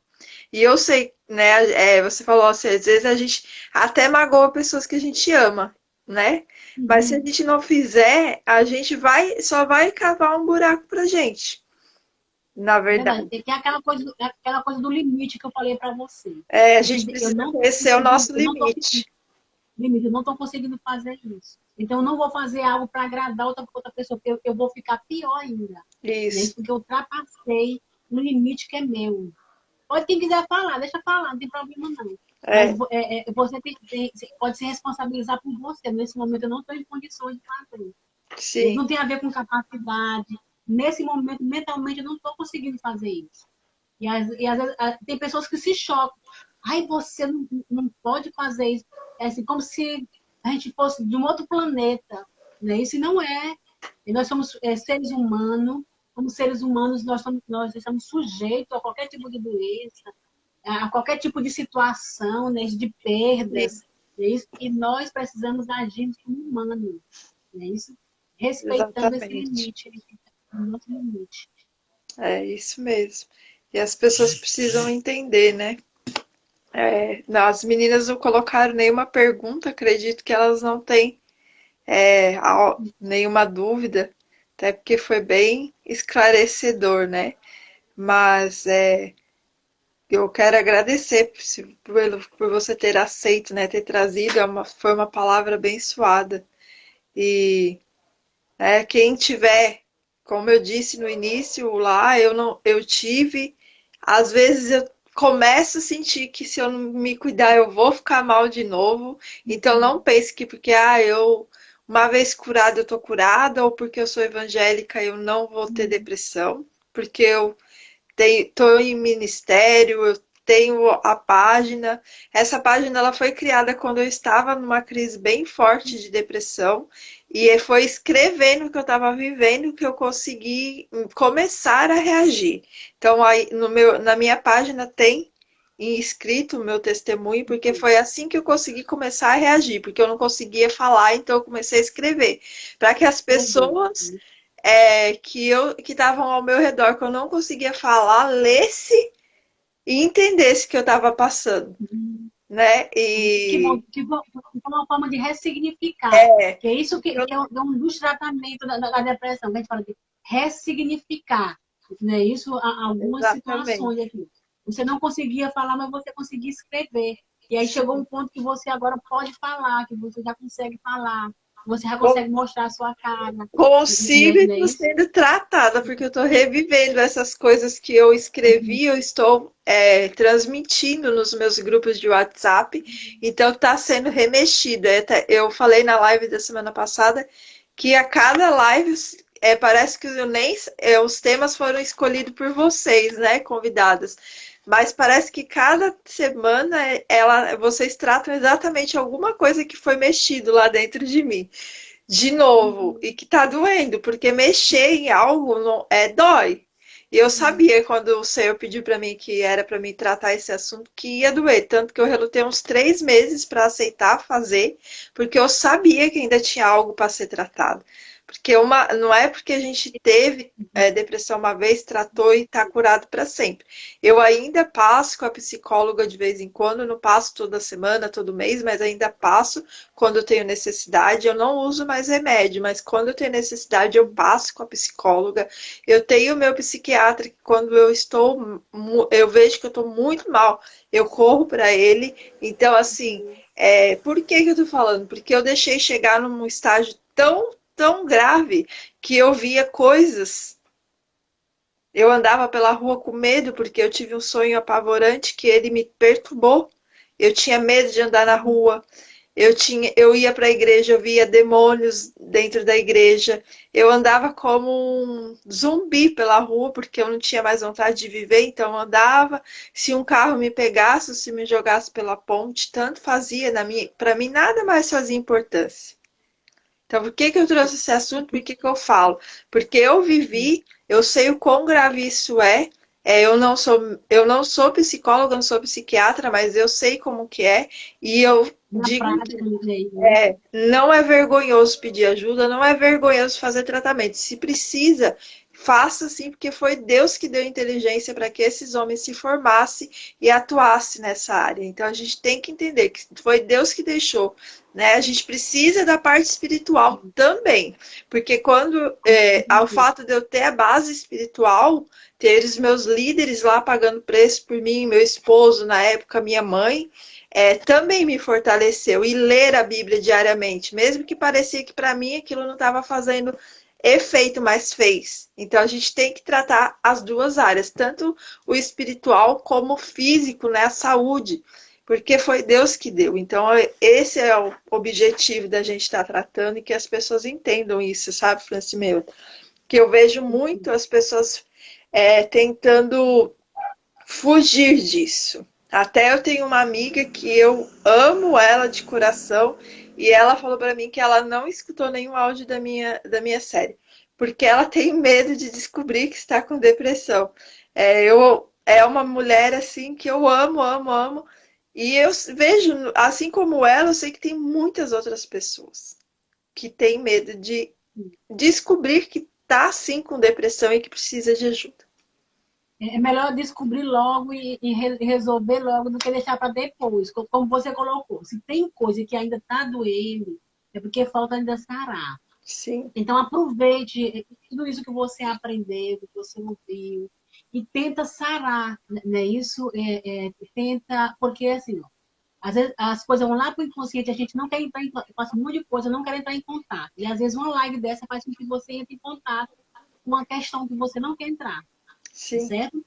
E eu sei, né? Você falou assim, às vezes a gente até magoa pessoas que a gente ama, né? Mas se a Uhum. gente não fizer, a gente só vai cavar um buraco pra gente, na Verdade. verdade. É que é aquela coisa do limite que eu falei para você. A gente Eu precisa não estou conhecer o conseguindo, nosso eu não estou limite. limite, eu não estou conseguindo fazer isso. Então, eu não vou fazer algo para agradar outra pessoa, porque eu vou ficar pior ainda. Né? Isso. Isso porque eu ultrapassei um limite que é meu. Pode quem quiser falar, deixa falar, não tem problema não. Mas É, você pode se responsabilizar por você. Nesse momento eu não estou em condições de fazer. sim, Não tem a ver com capacidade. Nesse momento, mentalmente, eu não estou conseguindo fazer isso. Às vezes tem pessoas que se chocam. Ai, você não pode fazer isso. É assim, como se a gente fosse de um outro planeta. Né? Isso não é. E nós somos seres humanos. Como seres humanos, nós estamos sujeitos a qualquer tipo de doença, a qualquer tipo de situação, né, de sim, perdas. Né? E nós precisamos agir como humanos. Né? Isso, respeitando esse exatamente. limite, o nosso limite. É isso mesmo. E as pessoas precisam entender, né? Não, as meninas não colocaram nenhuma pergunta, acredito que elas não têm nenhuma dúvida, até porque foi bem esclarecedor, né? Mas eu quero agradecer por você ter aceito, né? Ter trazido, foi uma palavra abençoada. E quem tiver, como eu disse no início lá, eu não, eu tive, às vezes eu começo a sentir que se eu não me cuidar eu vou ficar mal de novo. Então não pense que porque eu uma vez curada eu tô curada ou porque eu sou evangélica eu não vou ter depressão, porque eu estou em ministério, eu tenho a página. Essa página ela foi criada quando eu estava numa crise bem forte de depressão e foi escrevendo o que eu estava vivendo que eu consegui começar a reagir. Então aí na minha página tem escrito o meu testemunho, porque foi assim que eu consegui começar a reagir, porque eu não conseguia falar, então eu comecei a escrever, para que as Verdade. pessoas que estavam ao meu redor, que eu não conseguia falar, lesse e entendesse o que eu estava passando, né? Que bom, E que foi uma forma de ressignificar. Que é isso eu, que é um dos tratamentos da depressão, que a gente fala de ressignificar. Né? Isso, há algumas exatamente. situações aqui. Você não conseguia falar, mas você conseguia escrever. E aí chegou um ponto que você agora pode falar, que você já consegue falar, você já consegue mostrar a sua cara, Consigo e né estou isso? sendo tratada, porque eu estou revivendo essas coisas que eu escrevi, eu estou transmitindo nos meus grupos de WhatsApp, então está sendo remexido. Eu falei na live da semana passada que a cada live parece que eu nem, os temas foram escolhidos por vocês, né, convidadas. Mas parece que cada semana vocês tratam exatamente alguma coisa que foi mexido lá dentro de mim de novo e que tá doendo, porque mexer em algo dói. E eu sabia quando o Senhor pediu para mim que era para mim tratar esse assunto que ia doer, tanto que eu relutei uns 3 meses para aceitar fazer, porque eu sabia que ainda tinha algo para ser tratado. Porque não é porque a gente teve depressão uma vez, tratou e está curado para sempre. Eu ainda passo com a psicóloga de vez em quando, não passo toda semana, todo mês, mas ainda passo quando eu tenho necessidade. Eu não uso mais remédio, mas quando eu tenho necessidade, eu passo com a psicóloga. Eu tenho o meu psiquiatra que quando eu vejo que eu estou muito mal, eu corro para ele. Então, assim, por que eu tô falando? Porque eu deixei chegar num estágio tão grave que eu via coisas. Eu andava pela rua com medo porque eu tive um sonho apavorante que ele me perturbou. Eu tinha medo de andar na rua. Eu ia para a igreja, eu via demônios dentro da igreja. Eu andava como um zumbi pela rua porque eu não tinha mais vontade de viver, então eu andava. Se um carro me pegasse, ou se me jogasse pela ponte, tanto fazia. Para mim nada mais fazia importância. Então, por que eu trouxe esse assunto? Por que eu falo? Porque eu vivi, eu sei o quão grave isso é. Eu não sou psicóloga, não sou psiquiatra, mas eu sei como que é. E eu Na digo que prática, né? não é vergonhoso pedir ajuda, não é vergonhoso fazer tratamento. Se precisa, faça sim, porque foi Deus que deu inteligência para que esses homens se formassem e atuassem nessa área. Então a gente tem que entender que foi Deus que deixou. Né? A gente precisa da parte espiritual também, porque ao fato de eu ter a base espiritual, ter os meus líderes lá pagando preço por mim, meu esposo, na época, minha mãe, também me fortaleceu. E ler a Bíblia diariamente, mesmo que parecia que para mim aquilo não estava fazendo efeito, mas fez. Então a gente tem que tratar as duas áreas, tanto o espiritual como o físico, né? A saúde, porque foi Deus que deu. Então esse é o objetivo da gente estar tratando e que as pessoas entendam isso, sabe, Francimeu? Que eu vejo muito as pessoas tentando fugir disso. Até eu tenho uma amiga que eu amo ela de coração e ela falou para mim que ela não escutou nenhum áudio da minha série, porque ela tem medo de descobrir que está com depressão. É uma mulher assim que eu amo, amo, amo. E eu vejo, assim como ela, eu sei que tem muitas outras pessoas que têm medo de descobrir que está sim com depressão e que precisa de ajuda. É melhor descobrir logo e resolver logo do que deixar para depois, como você colocou. Se tem coisa que ainda está doendo, é porque falta ainda sarar. Sim, Então, aproveite tudo isso que você aprendeu, que você ouviu, e tenta sarar, né? Isso tenta, porque assim, ó, às vezes as coisas vão lá para o inconsciente, a gente não quer entrar em contato, passa um monte de coisa, não quer entrar em contato. E às vezes uma live dessa faz com que você entre em contato com uma questão que você não quer entrar, sim. certo?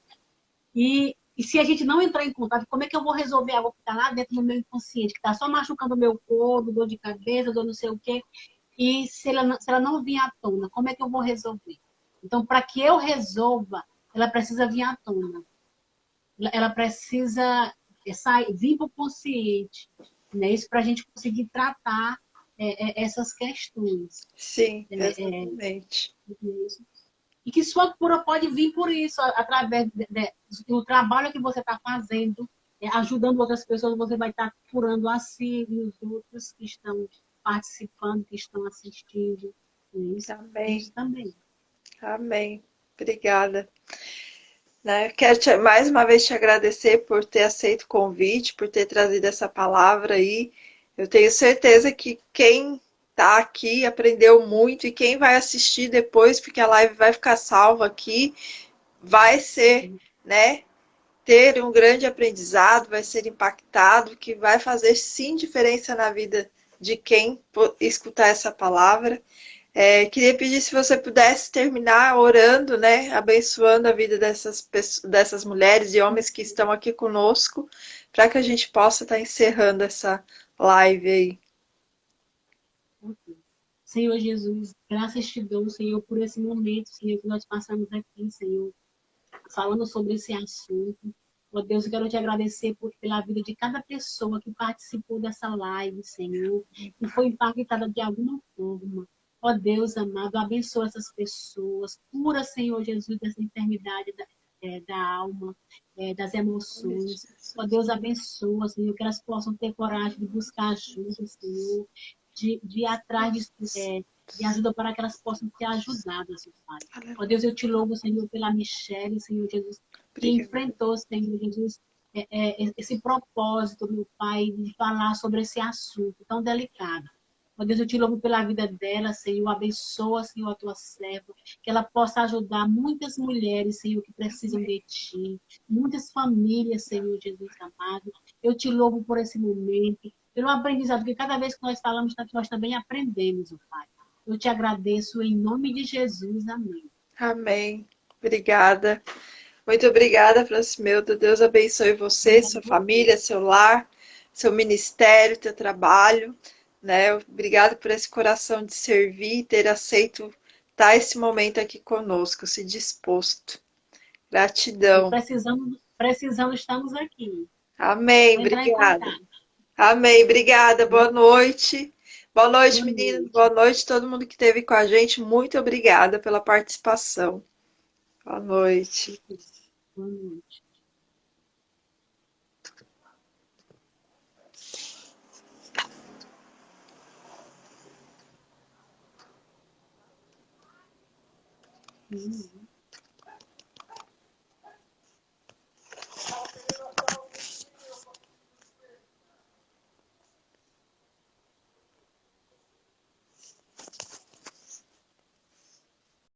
E se a gente não entrar em contato, como é que eu vou resolver algo que está lá dentro do meu inconsciente, que está só machucando o meu corpo, dor de cabeça, dor não sei o quê, e se ela não vir à tona, como é que eu vou resolver? Então, para que eu resolva, ela precisa vir à tona. Ela precisa vir para o consciente, né? Isso para a gente conseguir tratar essas questões. Sim, É, exatamente. e que sua cura pode vir por isso, através do trabalho que você está fazendo, ajudando outras pessoas, você vai estar curando a si e os outros que estão participando, que estão assistindo. Amém. Isso também. Amém. Obrigada. Né? Quero mais uma vez te agradecer por ter aceito o convite, por ter trazido essa palavra aí. Eu tenho certeza que quem está aqui aprendeu muito e quem vai assistir depois, porque a live vai ficar salva aqui, vai ser, né, ter um grande aprendizado, vai ser impactado, que vai fazer sim diferença na vida de quem escutar essa palavra. Queria pedir se você pudesse terminar orando, né, abençoando a vida dessas mulheres e homens que estão aqui conosco, para que a gente possa estar encerrando essa live aí. Senhor Jesus, graças te dou, Senhor, por esse momento, Senhor, que nós passamos aqui, Senhor, falando sobre esse assunto. Ó Deus, eu quero te agradecer pela vida de cada pessoa que participou dessa live, Senhor, e foi impactada de alguma forma. Ó Deus amado, abençoa essas pessoas, cura, Senhor Jesus, dessa enfermidade da alma, das emoções. Ó Deus, abençoa, Senhor, que elas possam ter coragem de buscar ajuda, Senhor, de ir atrás de ajuda para que elas possam ser ajudadas, Pai. Ó Deus, eu te louvo, Senhor, pela Michelle, Senhor Jesus, que enfrentou, Senhor Jesus, esse propósito, meu Pai, de falar sobre esse assunto tão delicado. Ó Deus, eu te louvo pela vida dela, Senhor, abençoa, Senhor, a tua serva, que ela possa ajudar muitas mulheres, Senhor, que precisam de ti, muitas famílias, Senhor Jesus amado. Eu te louvo por esse momento, pelo aprendizado, porque cada vez que nós falamos, nós também aprendemos, ó Pai. Eu te agradeço em nome de Jesus. Amém. Amém. Obrigada. Muito obrigada, Francimilda. Deus abençoe você, sua família, seu lar, seu ministério, teu trabalho. Né? Obrigada por esse coração de servir, ter aceito estar esse momento aqui conosco, se disposto. Gratidão. Precisando, estamos aqui. Amém. Vou entrar em Obrigada. contato. Amém. Obrigada. Boa noite. Boa noite, Boa meninas. noite. Boa noite, todo mundo que esteve com a gente. Muito obrigada pela participação. Boa noite. Boa noite.